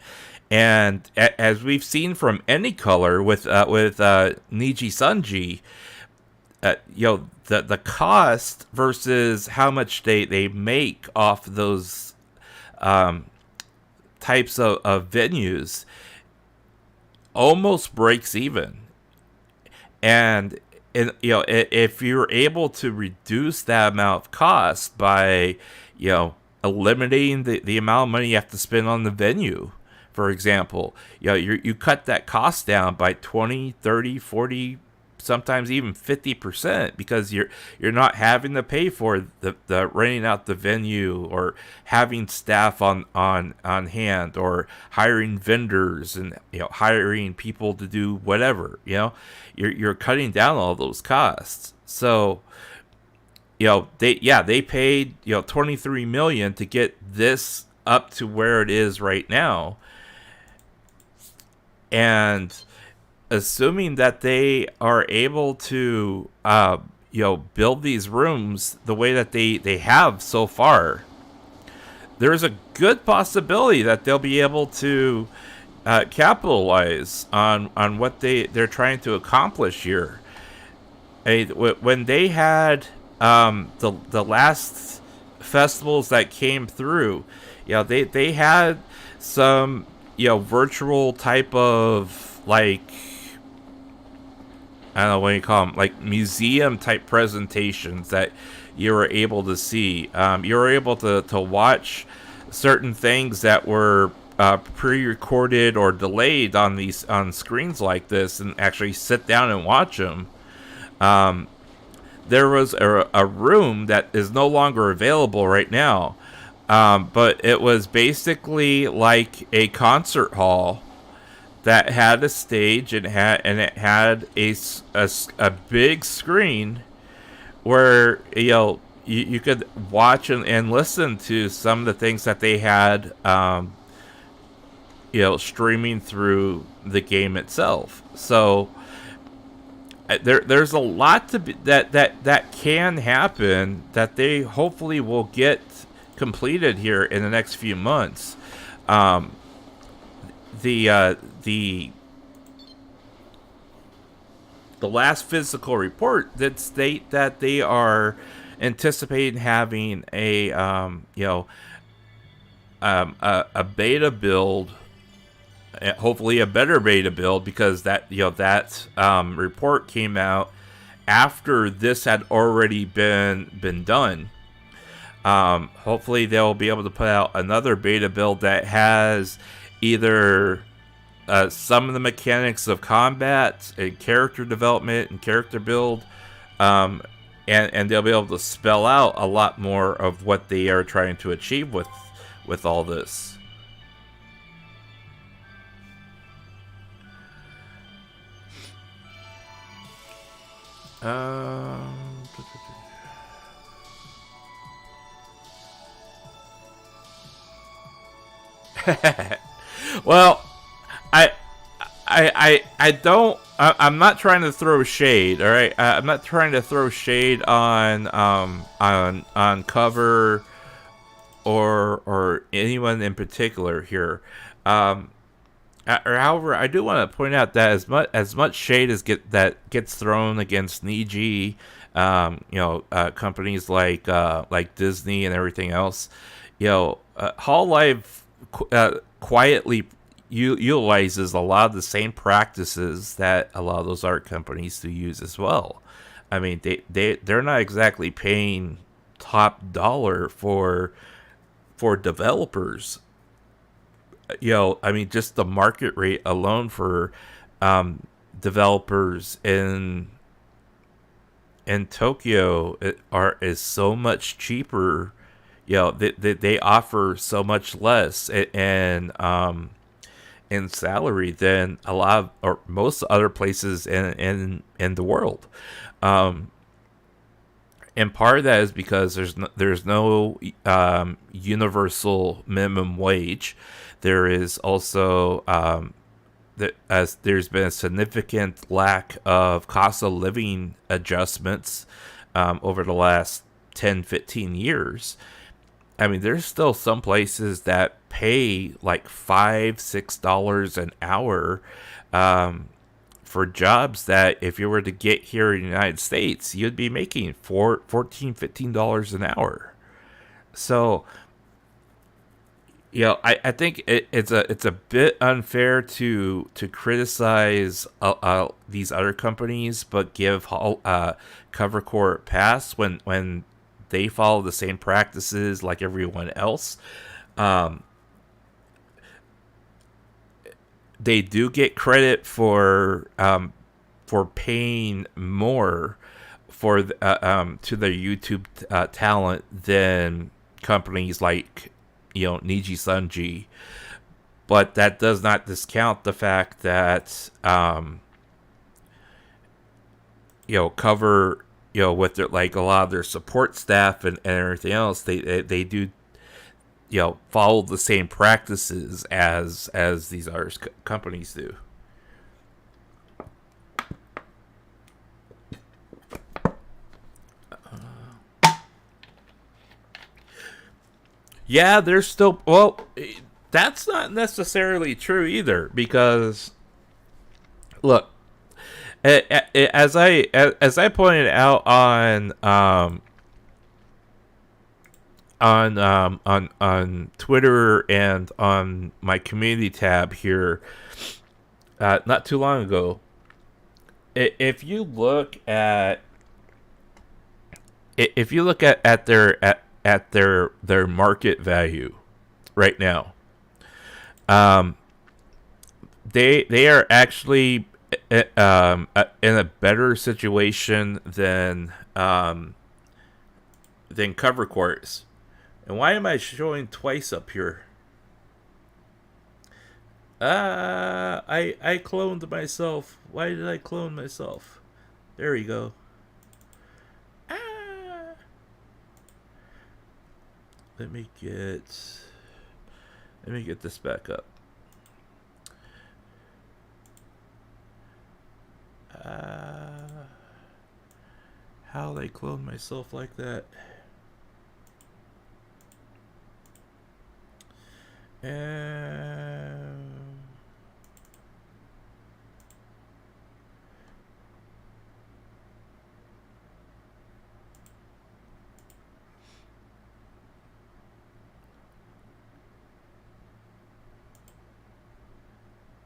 And as we've seen from Any Color with Niji Sunji, the cost versus how much they make off those types of venues almost breaks even. And if you're able to reduce that amount of cost by eliminating the amount of money you have to spend on the venue, for example, you cut that cost down by 20, 30, 40, sometimes even 50%, because you're not having to pay for the renting out the venue, or having staff on hand, or hiring vendors, and hiring people to do whatever. You're cutting down all those costs. So they paid $23 million to get this up to where it is right now. And assuming that they are able to, build these rooms the way that they have so far, there's a good possibility that they'll be able to capitalize on what they're trying to accomplish here. When they had the last festivals that came through, they had some virtual type of, like, I don't know what you call them, like museum type presentations that you were able to see. You were able to watch certain things that were pre-recorded or delayed on screens like this, and actually sit down and watch them. There was a room that is no longer available right now, but it was basically like a concert hall that had a stage, and it had a big screen where you could watch and listen to some of the things that they had streaming through the game itself. So there's a lot that can happen that they hopefully will get completed here in the next few months. The last physical report did state that they are anticipating having a beta build, hopefully a better beta build, because that report came out after this had already been done. Hopefully they'll be able to put out another beta build that has either some of the mechanics of combat and character development and character build, and they'll be able to spell out a lot more of what they are trying to achieve with all this. Um, well, I, I'm not trying to throw shade. All right, I'm not trying to throw shade on cover or anyone in particular here. However, I do want to point out that as much shade as gets thrown against Niji, companies like Disney and everything else, HoloLive quietly utilizes a lot of the same practices that a lot of those art companies do use as well. I mean, they're not exactly paying top dollar for developers. I mean, just the market rate alone for developers in Tokyo is so much cheaper. They offer so much less in salary than a lot of, or most other places in the world. And part of that is because there's no universal minimum wage. There is also as there's been a significant lack of cost of living adjustments over the last 10-15 years. I mean, there's still some places that pay like $5-6 an hour for jobs that if you were to get here in the United States, you'd be making $14-15 an hour. So, I think it's a bit unfair to criticize these other companies, but give Covercore a pass when they follow the same practices like everyone else. They do get credit for paying more for to their YouTube talent than companies like Niji Sunji, but that does not discount the fact that Cover with their, like, a lot of their support staff and everything else, they do follow the same practices as these other companies do. Yeah, there's still, well, that's not necessarily true either, because look, as I pointed out on Twitter and on my community tab here not too long ago, if you look at their market value right now, they are actually in a better situation than Covercore is. And why am I showing twice up here? I cloned myself. Why did I clone myself? There we go. Let me get this back up. How did I clone myself like that?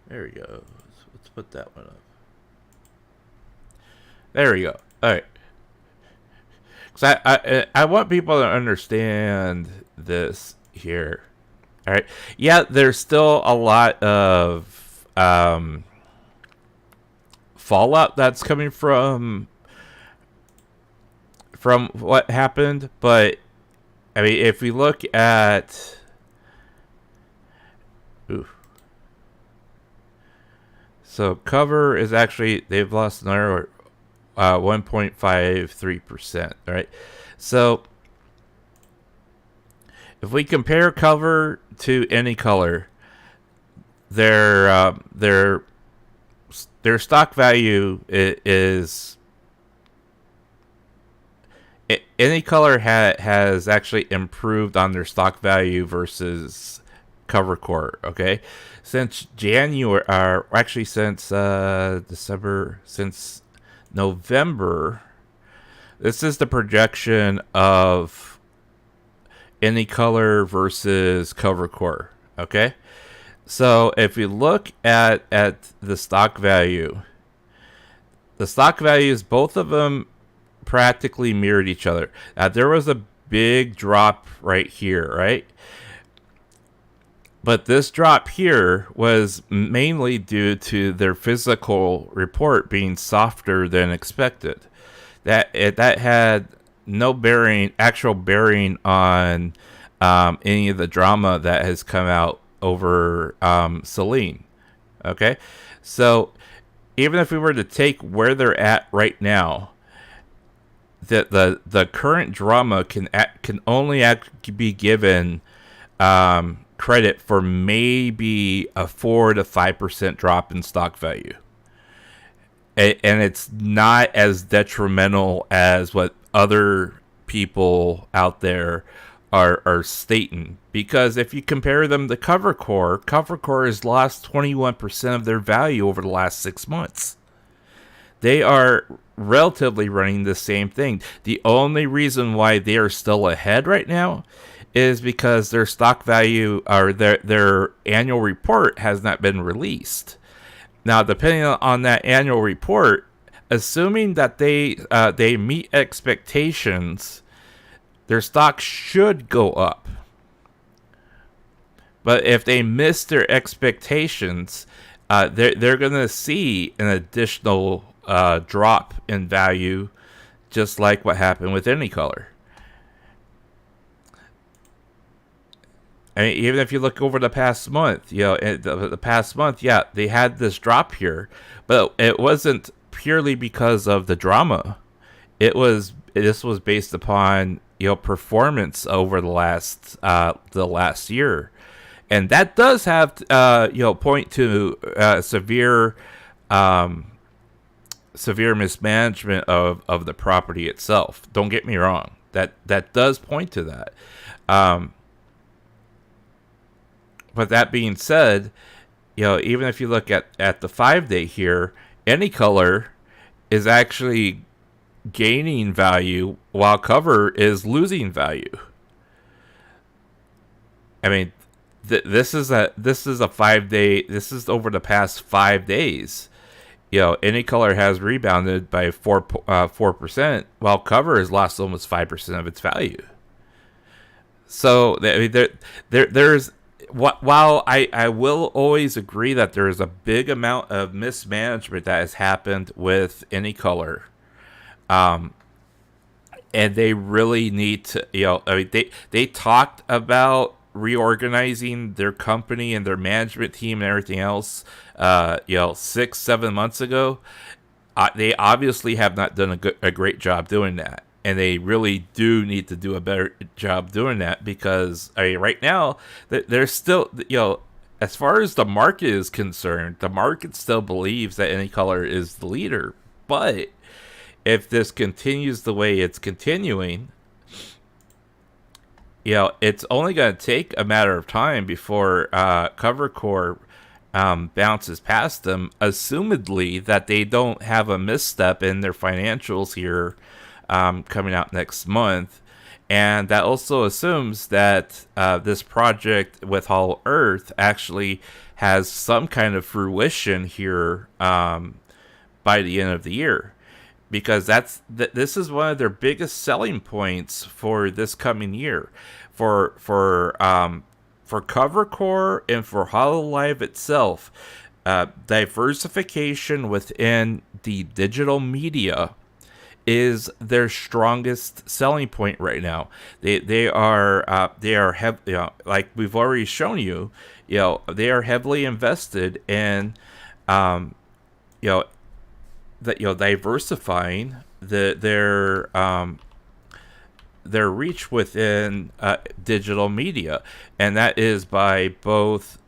There we go. Let's put that one up. There we go. All right. Because I want people to understand this here. All right. Yeah, there's still a lot of fallout that's coming from what happened, but I mean, if we look at, so Cover is actually, they've lost another 1.53%. Right, so if we compare cover to any color, their stock value is any color has actually improved on their stock value versus cover core. Okay, since January, actually since December, since November, this is the projection of any color versus cover core. Okay, so if you look at the stock values, both of them practically mirrored each other. Now, there was a big drop right here, right? But this drop here was mainly due to their physical report being softer than expected. That had no actual bearing on any of the drama that has come out over Celine. Okay, so even if we were to take where they're at right now, the current drama can only be given credit for maybe a 4 to 5% drop in stock value, and it's not as detrimental as what other people out there are stating. Because if you compare them to cover core has lost 21% of their value over the last 6 months. They are relatively running the same thing. The only reason why they are still ahead right now is because their stock value, or their annual report, has not been released. Now, depending on that annual report, assuming that they meet expectations, their stock should go up. But if they miss their expectations, they're going to see an additional drop in value, just like what happened with any color. I mean, even if you look over the past month, the past month, they had this drop here, but it wasn't purely because of the drama. This was based upon performance over the last year, and that does have point to severe mismanagement of the property itself. Don't get me wrong, that does point to that. But that being said, even if you look at the 5-day here, any color is actually gaining value while cover is losing value. I mean, this is a 5-day. This is over the past 5 days. Any color has rebounded by 4%, while cover has lost almost 5% of its value. So there's while I will always agree that there is a big amount of mismanagement that has happened with any color, and they really need to, they talked about reorganizing their company and their management team and everything else, 6-7 months ago. They obviously have not done a great job doing that. And they really do need to do a better job doing that, because right now there's still, as far as the market is concerned, the market still believes that any color is the leader. But if this continues the way it's continuing, it's only going to take a matter of time before cover core bounces past them, assumedly that they don't have a misstep in their financials here coming out next month. And that also assumes that this project with HOLOEARTH actually has some kind of fruition here by the end of the year, because this is one of their biggest selling points for this coming year, for cover core and for HoloLive itself. Diversification within the digital media is their strongest selling point right now. They are like we've already shown you, they are heavily invested in that diversifying their reach within digital media, and that is by both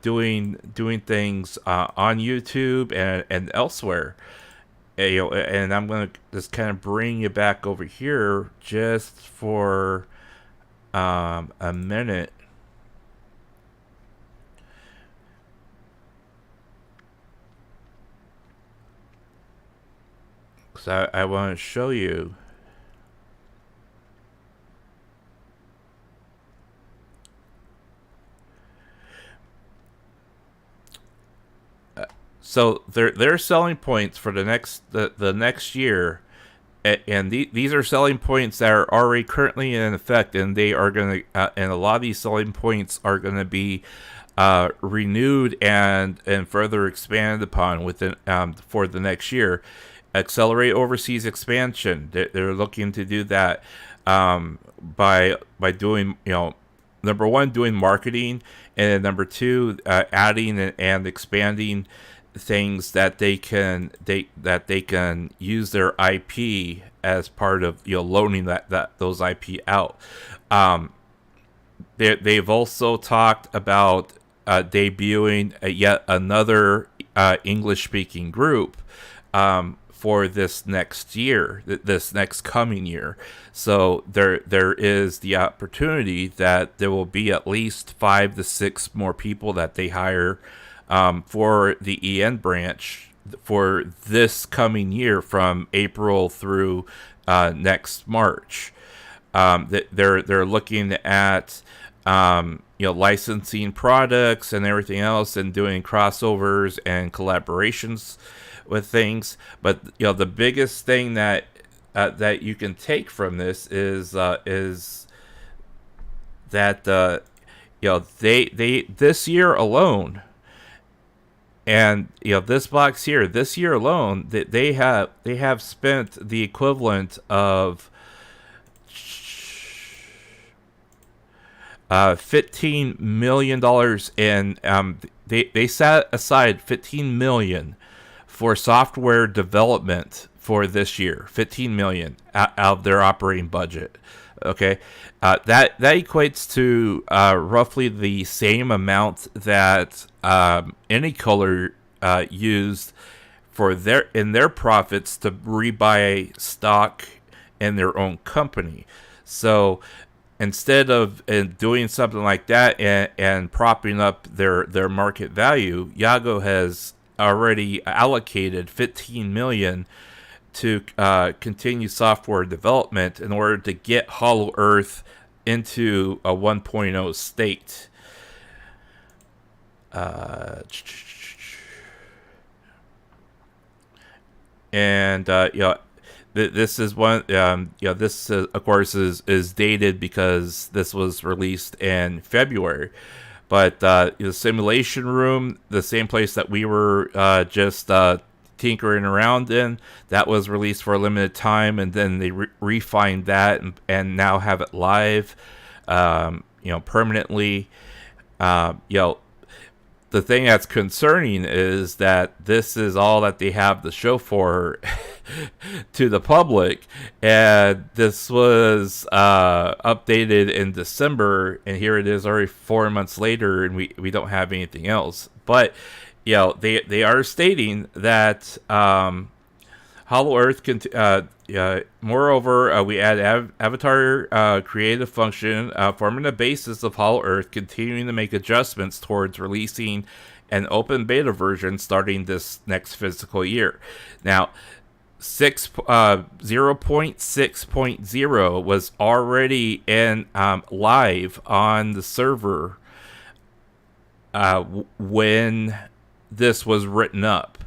doing things on YouTube and elsewhere. And I'm gonna just kind of bring you back over here just for a minute. So I want to show you. So their selling points for the next year, and these are selling points that are already currently in effect, and they are going to and a lot of these selling points are going to be renewed and further expanded upon within for the next year. Accelerate overseas expansion. They're looking to do that by doing, number one, doing marketing, and number two, adding and expanding things that they can use their IP as part of loaning those IP out. They've also talked about debuting yet another English speaking group for this next year, this next coming year. So there is the opportunity that there will be at least 5 to 6 more people that they hire for the EN branch for this coming year from April through next March. They're looking at licensing products and everything else, and doing crossovers and collaborations with things. But the biggest thing that you can take from this is that they this year alone, and this box here, this year alone, that they have spent the equivalent of $15 million in they set aside $15 million for software development for this year. $15 million out of their operating budget. Okay, that equates to roughly the same amount that Anycolor used for their profits to rebuy stock in their own company. So instead of doing something like that and propping up their market value, Yago has already allocated $15 million to continue software development in order to get HOLOEARTH into a 1.0 state. And this is one. This of course is dated because this was released in February. But the simulation room, the same place that we were just tinkering around in, that was released for a limited time, and then they refined that and now have it live, permanently. The thing that's concerning is that this is all that they have to show for to the public, and this was updated in December, and here it is already 4 months later, and we don't have anything else. But they are stating that HOLOEARTH moreover, we add avatar creative function, forming the basis of HOLOEARTH, continuing to make adjustments towards releasing an open beta version starting this next fiscal year. Now, 0.6.0 was already in live on the server when this was written up.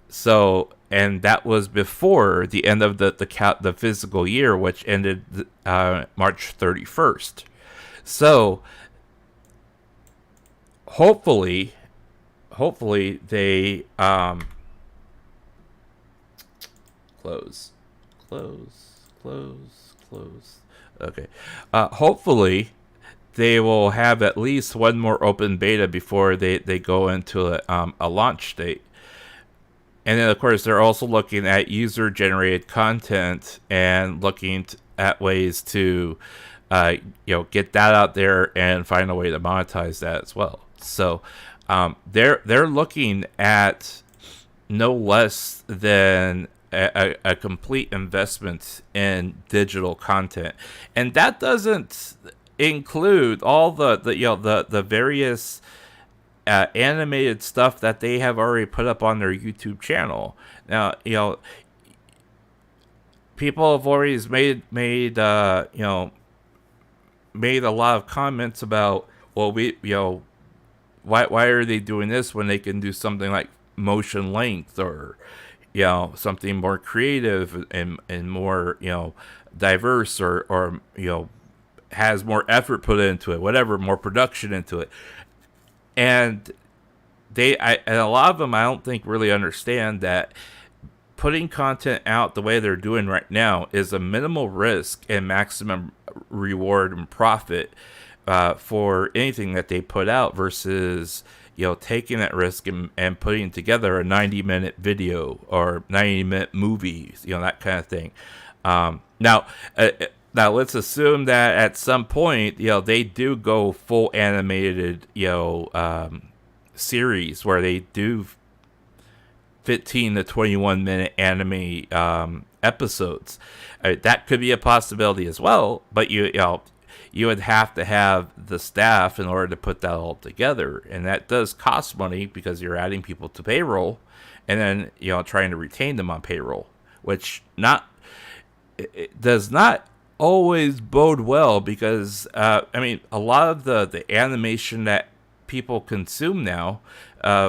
So, and that was before the end of the physical year, which ended March 31st. So, hopefully they close. Okay. Hopefully they will have at least one more open beta before they go into a launch state. And then, of course, they're also looking at user-generated content and looking at ways to, get that out there and find a way to monetize that as well. So they're looking at no less than a complete investment in digital content, and that doesn't include all the various animated stuff that they have already put up on their YouTube channel. Now, people have always made a lot of comments about, well, why are they doing this when they can do something like motion length, or something more creative and more diverse, or has more effort put into it, whatever, more production into it. And and a lot of them, I don't think, really understand that putting content out the way they're doing right now is a minimal risk and maximum reward and profit for anything that they put out, versus taking that risk and putting together a 90-minute video or 90-minute movie, that kind of thing. Now let's assume that at some point, they do go full animated, series where they do 15 to 21 minute anime episodes. That could be a possibility as well, but you would have to have the staff in order to put that all together, and that does cost money because you're adding people to payroll, and then trying to retain them on payroll, which it does not always bode well, because a lot of the animation that people consume now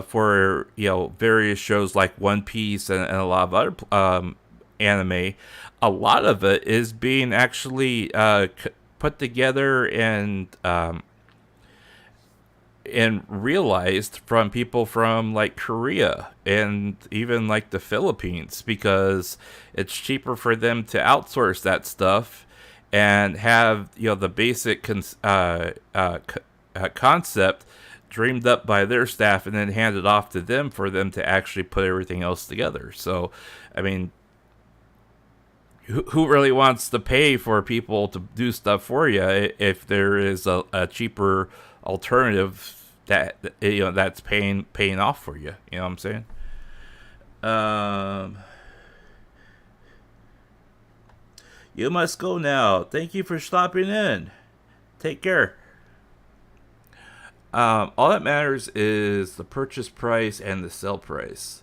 for various shows like One Piece and a lot of other anime, a lot of it is being actually put together and realized from people from like Korea and even like the Philippines, because it's cheaper for them to outsource that stuff and have the basic concept dreamed up by their staff and then handed off to them for them to actually put everything else together. So, who really wants to pay for people to do stuff for you if there is a cheaper alternative that's paying off for you? You know what I'm saying? You must go now. Thank you for stopping in. Take care. All that matters is the purchase price and the sell price.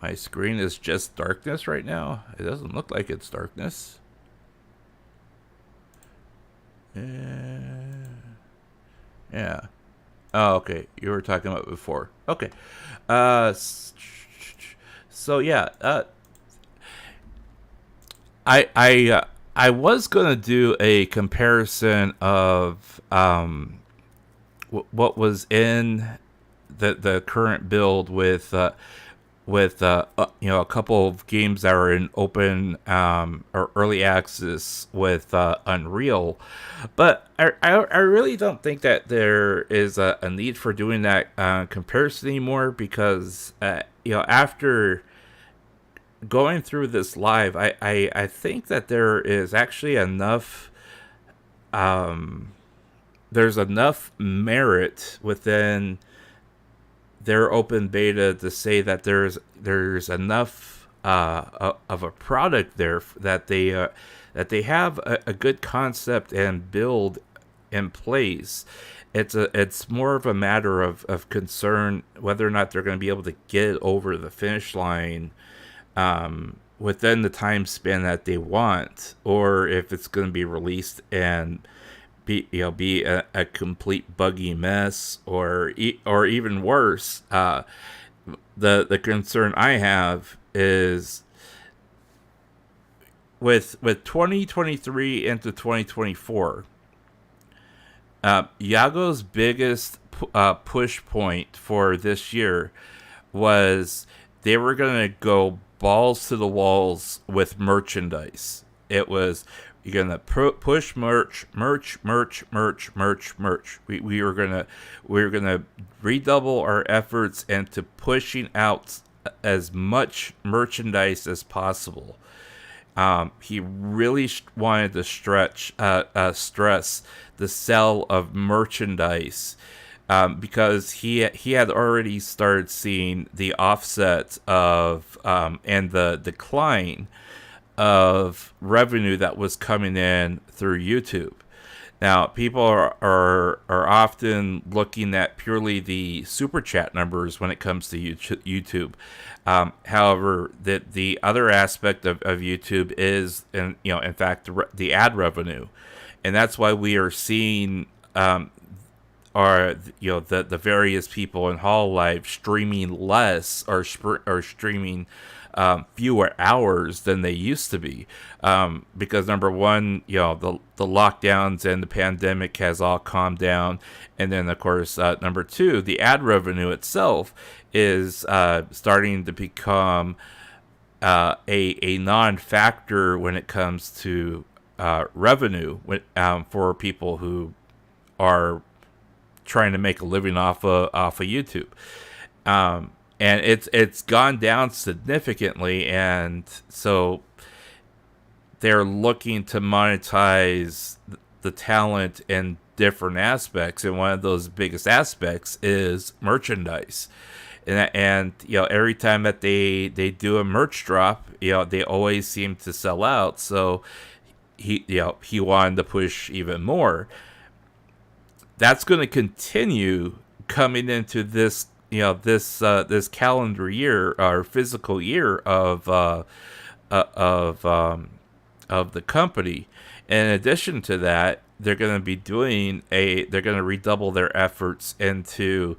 My screen is just darkness right now. It doesn't look like it's darkness. Yeah. Oh, okay. You were talking about before. Okay. So yeah. I was gonna do a comparison of what was in the current build with a couple of games that are in open or early access with Unreal, but I really don't think that there is a need for doing that comparison anymore, because after going through this live, I think that there is actually enough there's enough merit within their open beta to say that there's enough of a product there that they have a good concept and build in place. It's more of a matter of concern whether or not they're going to be able to get over the finish line within the time span that they want, or if it's going to be released and be a complete buggy mess, or even worse. The concern I have is with 2023 into 2024. Yago's biggest push point for this year was they were gonna go balls to the walls with merchandise. It was, you're gonna push merch. We were gonna redouble our efforts into pushing out as much merchandise as possible. He really wanted to stress the sale of merchandise, because he had already started seeing the offset of and the decline of revenue that was coming in through YouTube. Now, people are often looking at purely the super chat numbers when it comes to YouTube. However, the other aspect of YouTube is, in fact, the ad revenue, and that's why we are seeing the various people in HoloLive streaming less, or streaming fewer hours than they used to be, because number one, the lockdowns and the pandemic has all calmed down, and then of course number two, the ad revenue itself is starting to become a non-factor when it comes to revenue for people who are trying to make a living off of YouTube. And it's gone down significantly, and so they're looking to monetize the talent in different aspects, and one of those biggest aspects is merchandise. And every time that they do a merch drop, they always seem to sell out. So he wanted to push even more. That's going to continue coming into this this calendar year, or physical year of the company. In addition to that, they're going to redouble their efforts into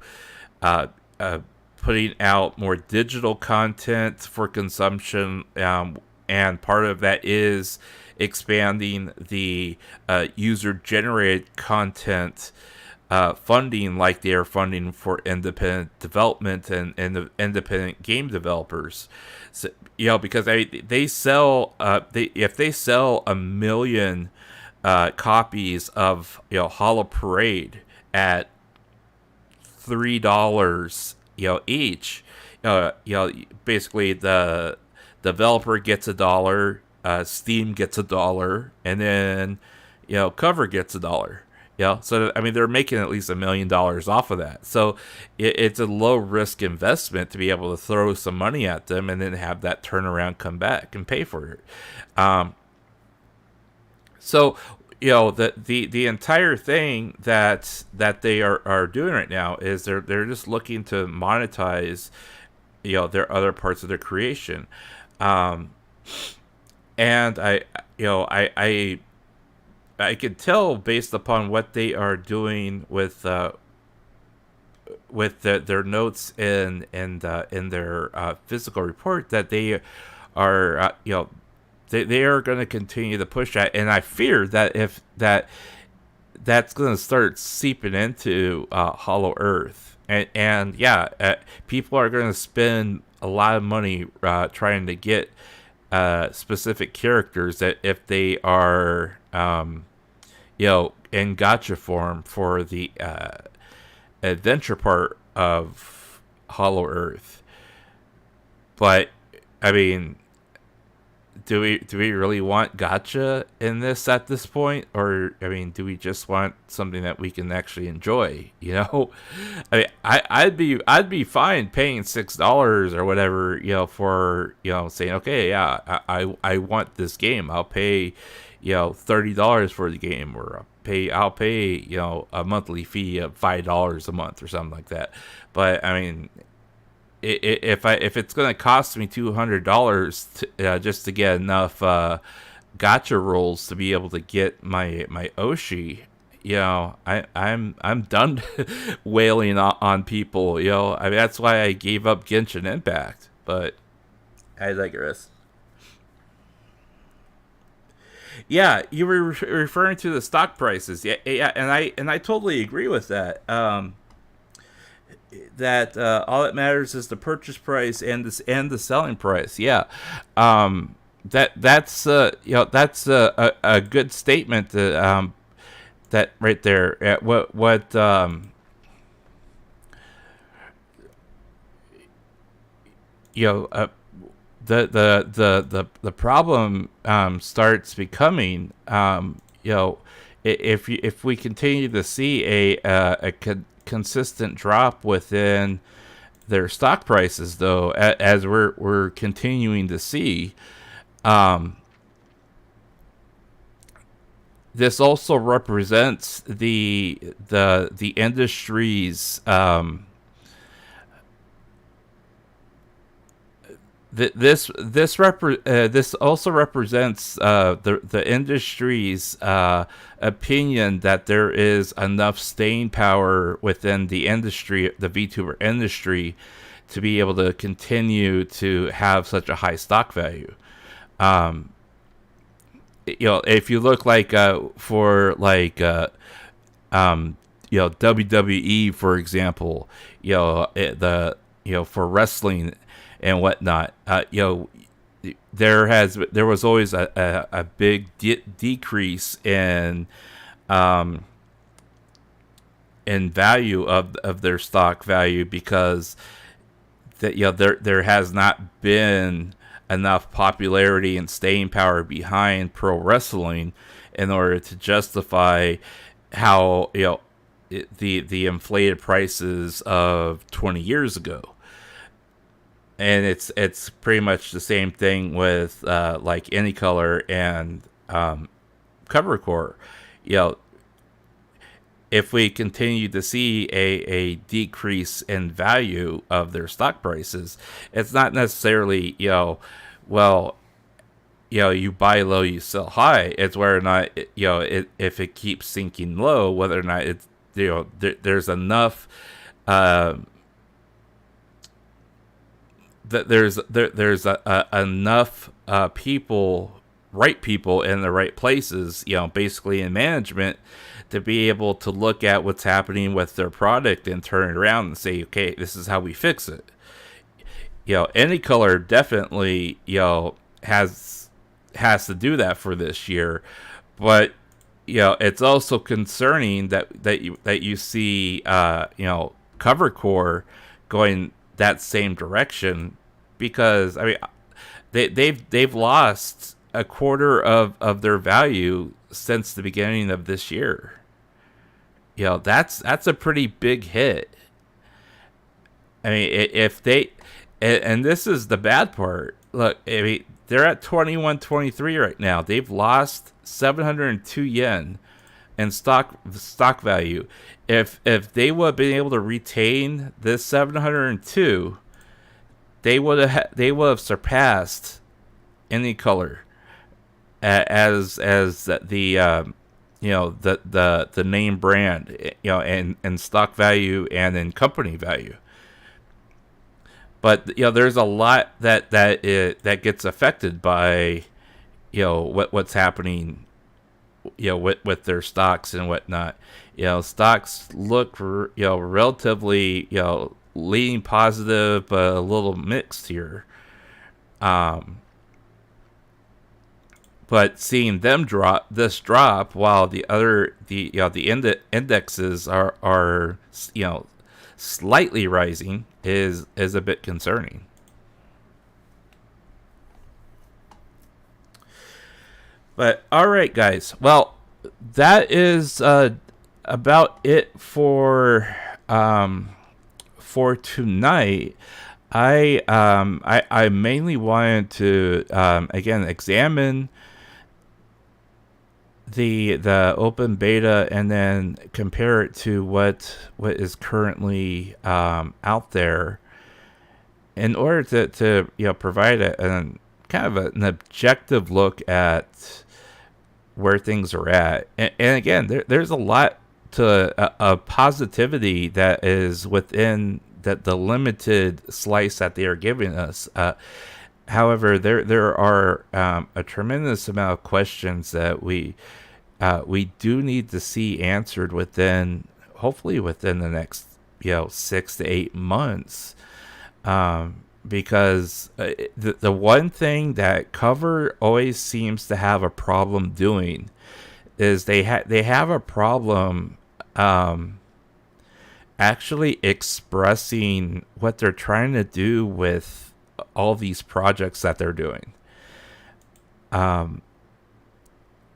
putting out more digital content for consumption, and part of that is expanding the user-generated content funding, like they are funding for independent development and independent game developers. So, because they sell if they sell 1 million copies of Holo Parade at $3 each, basically the developer gets $1, Steam gets $1, and then Cover gets $1. So I mean, they're making at least $1 million off of that. So it's a low risk investment to be able to throw some money at them and then have that turnaround come back and pay for it. So the entire thing that they are doing right now is they're just looking to monetize their other parts of their creation, and I can tell based upon what they are doing with their notes in their physical report, that they are they are going to continue to push that, and I fear that if that's going to start seeping into HOLOEARTH, and people are going to spend a lot of money trying to get specific characters that if they are in gacha form for the adventure part of HOLOEARTH. But I mean, do we really want gacha in this at this point, or I mean, do we just want something that we can actually enjoy? I mean, I'd be fine paying $6 or whatever, for saying, okay, yeah, I want this game. I'll pay $30 for the game, or I'll pay a monthly fee of $5 a month or something like that. But I mean, if it's going to cost me $200 just to get enough gacha rolls to be able to get my Oshi, I'm done wailing on people. I mean, that's why I gave up Genshin Impact. But I digress. Yeah, you were referring to the stock prices. Yeah, and I totally agree with that. That all that matters is the purchase price and the selling price. Yeah, that's a good statement. That right there. What you know the problem starts becoming, if we continue to see a consistent drop within their stock prices, though, as we're continuing to see, um, this also represents the industry's, this also represents the industry's opinion that there is enough staying power within the industry, the VTuber industry, to be able to continue to have such a high stock value. Um, if you look like for like WWE, for example, for wrestling and whatnot, there was always a big decrease in value of their stock value, because that there has not been enough popularity and staying power behind pro wrestling in order to justify how the inflated prices of 20 years ago. And it's pretty much the same thing with like Any Color and Cover Core. If we continue to see a decrease in value of their stock prices, it's not necessarily, you buy low, you sell high. It's whether or not, if it keeps sinking low, whether or not it's, there's enough, that there's enough right people in the right places, basically in management, to be able to look at what's happening with their product and turn it around and say, okay, this is how we fix it. Any Color definitely, has to do that for this year, but it's also concerning that you see Cover Core going that same direction, because I mean they've lost a quarter of their value since the beginning of this year. That's a pretty big hit. I mean, if they, and this is the bad part. Look, I mean, they're at 21.23 right now. They've lost 702 yen in stock value. If they would have been able to retain this 702, they would have surpassed Any Color as the the name brand, and stock value and in company value. But there's a lot that gets affected by what's happening with their stocks and whatnot. Stocks look relatively leaning positive, but a little mixed here. But seeing them drop while the indexes are slightly rising is a bit concerning. But all right, guys. Well, that is about it for tonight. I mainly wanted to again examine the open beta and then compare it to what is currently out there, in order to provide a kind of an objective look at where things are at. And again, there's a lot to positivity that is within the limited slice that they are giving us. However, there are a tremendous amount of questions that we do need to see answered hopefully within the next 6 to 8 months, because the one thing that Cover always seems to have a problem doing is they have a problem actually expressing what they're trying to do with all these projects that they're doing. I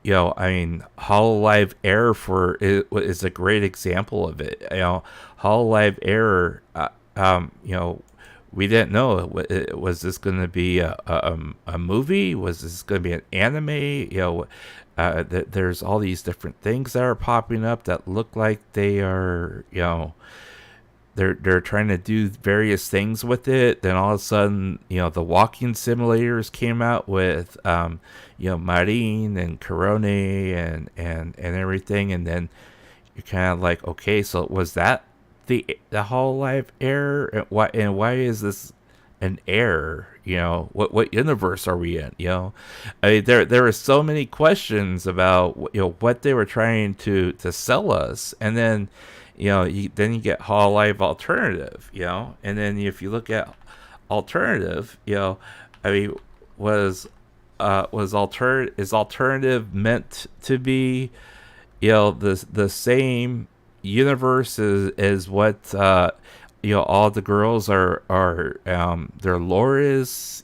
mean, HoloLive Air is a great example of it. HoloLive Air, we didn't know, was this going to be a movie? Was this going to be an anime? There's all these different things that are popping up that look like they are, they're trying to do various things with it. Then all of a sudden, the walking simulators came out with, Marine and Corone and everything. And then you're kind of like, okay, so was that the HoloLive Air? And why is this an error? What universe are we in? I mean, there are so many questions about what they were trying to sell us. And then then you get HoloLive Alternative, and then if you look at Alternative, I mean, is Alternative meant to be, the same universe as what all the girls are their lore is?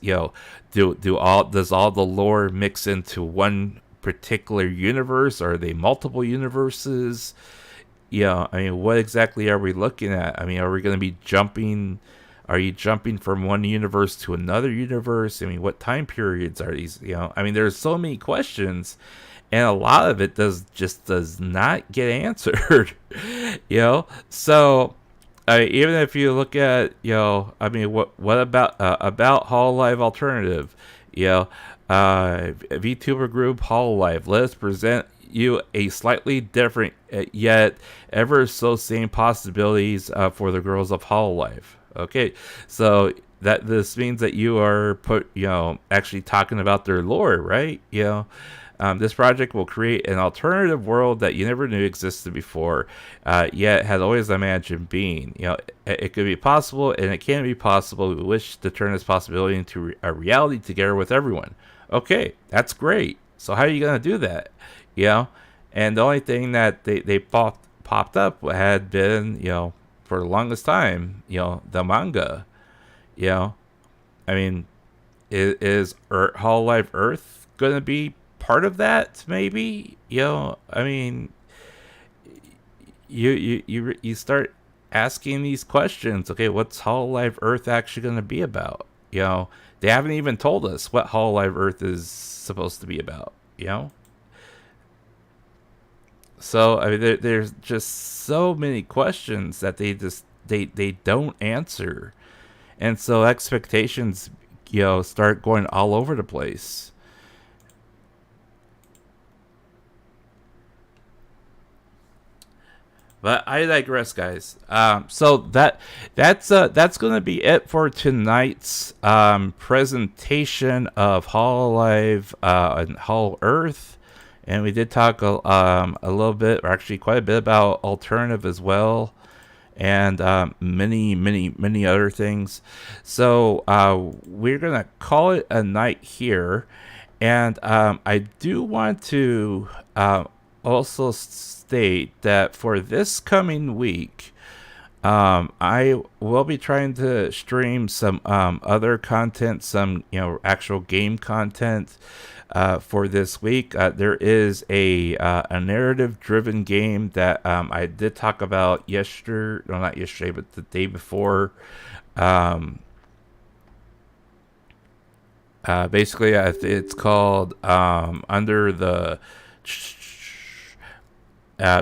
Does all the lore mix into one particular universe? Or are they multiple universes? I mean, what exactly are we looking at? I mean, are we going to be jumping? Are you jumping from one universe to another universe? I mean, what time periods are these? I mean, there's so many questions, and a lot of it does not get answered. So even if you look at, I mean, what about HoloLive Alternative? VTuber group HoloLive. Let us present you a slightly different yet ever so same possibilities for the girls of HoloLive. Okay, so that this means that you are actually talking about their lore, right? This project will create an alternative world that you never knew existed before, yet had always imagined being. It could be possible, and it can be possible. We wish to turn this possibility into a reality together with everyone. Okay, that's great. So how are you going to do that? And the only thing that they popped up had been, for the longest time, the manga. I mean, is HoloLive Earth going to be part of that? Maybe. I mean, you start asking these questions. Okay, what's HoloLive Earth actually going to be about? They haven't even told us what HoloLive Earth is supposed to be about. So I mean, there's just so many questions that they don't answer, and so expectations, start going all over the place. But I digress, guys. So that's going to be it for tonight's presentation of HoloLive and HoloEarth. And we did talk a little bit, or actually quite a bit, about Alternative as well, and many other things. So we're gonna call it a night here, and I do want to also state that for this coming week, I will be trying to stream some other content, some actual game content. For this week, there is a narrative-driven game that I did talk about yesterday. No, not yesterday, but the day before. Basically, it's called Under the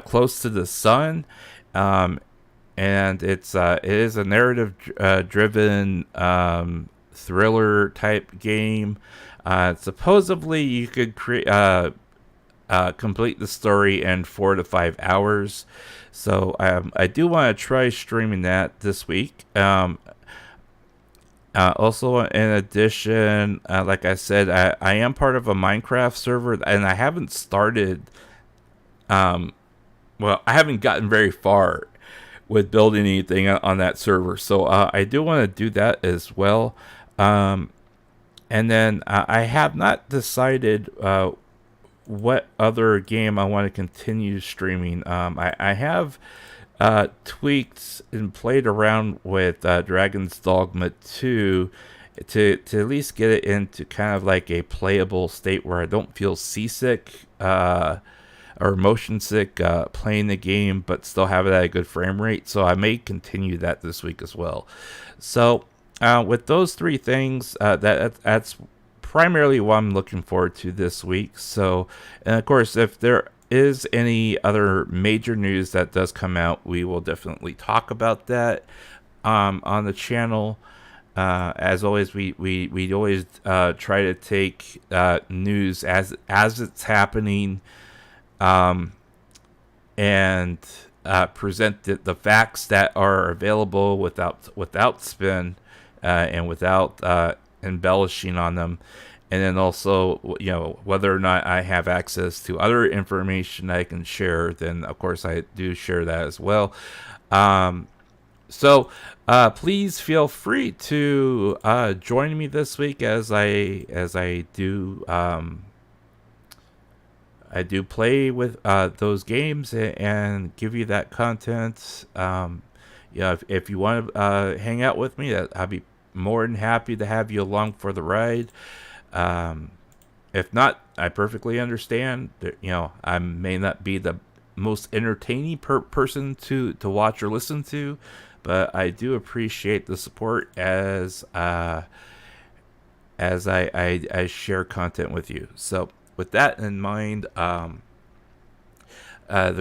Close to the Sun, and it is a narrative-driven thriller type game. Supposedly, you could complete the story in 4 to 5 hours. So I do want to try streaming that this week. Also, in addition, like I said, I am part of a Minecraft server, and I haven't started. I haven't gotten very far with building anything on that server. So I do want to do that as well. And then I have not decided what other game I want to continue streaming. I have tweaked and played around with Dragon's Dogma 2 to at least get it into kind of like a playable state where I don't feel seasick or motion sick playing the game, but still have it at a good frame rate. So I may continue that this week as well. So with those three things, that's primarily what I'm looking forward to this week. So, and of course, if there is any other major news that does come out, we will definitely talk about that on the channel. As always, we always try to take news as it's happening, and present the facts that are available without spin and without embellishing on them. And then also, whether or not I have access to other information I can share, then of course I do share that as well. So please feel free to join me this week as I do play with those games and give you that content. If you want to hang out with me, I'd be more than happy to have you along for the ride. If not, I perfectly understand that, I may not be the most entertaining person to watch or listen to, but I do appreciate the support as I share content with you. So with that in mind, the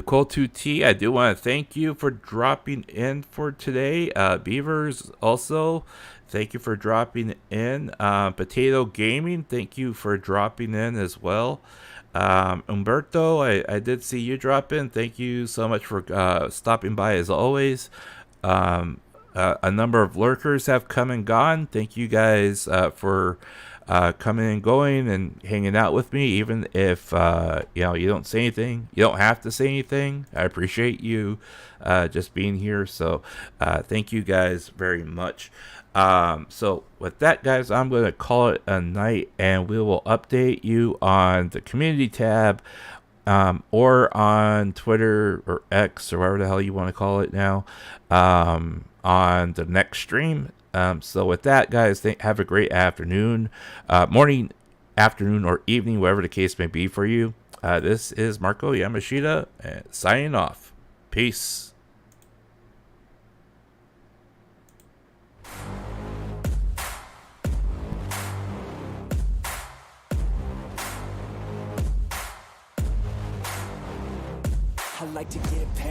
Cold 2T, I do want to thank you for dropping in for today. Beavers also, thank you for dropping in. Potato Gaming, thank you for dropping in as well. Umberto, I did see you drop in. Thank you so much for stopping by as always. A number of lurkers have come and gone. Thank you guys for coming and going and hanging out with me, even if you don't say anything. You don't have to say anything. I appreciate you just being here. So thank you guys very much. So with that, guys, I'm going to call it a night, and we will update you on the community tab, or on Twitter or X or whatever the hell you want to call it now, on the next stream. So with that, guys, have a great afternoon, morning, afternoon, or evening, whatever the case may be for you. This is Marko Yamashita signing off. Peace. I like to get paid.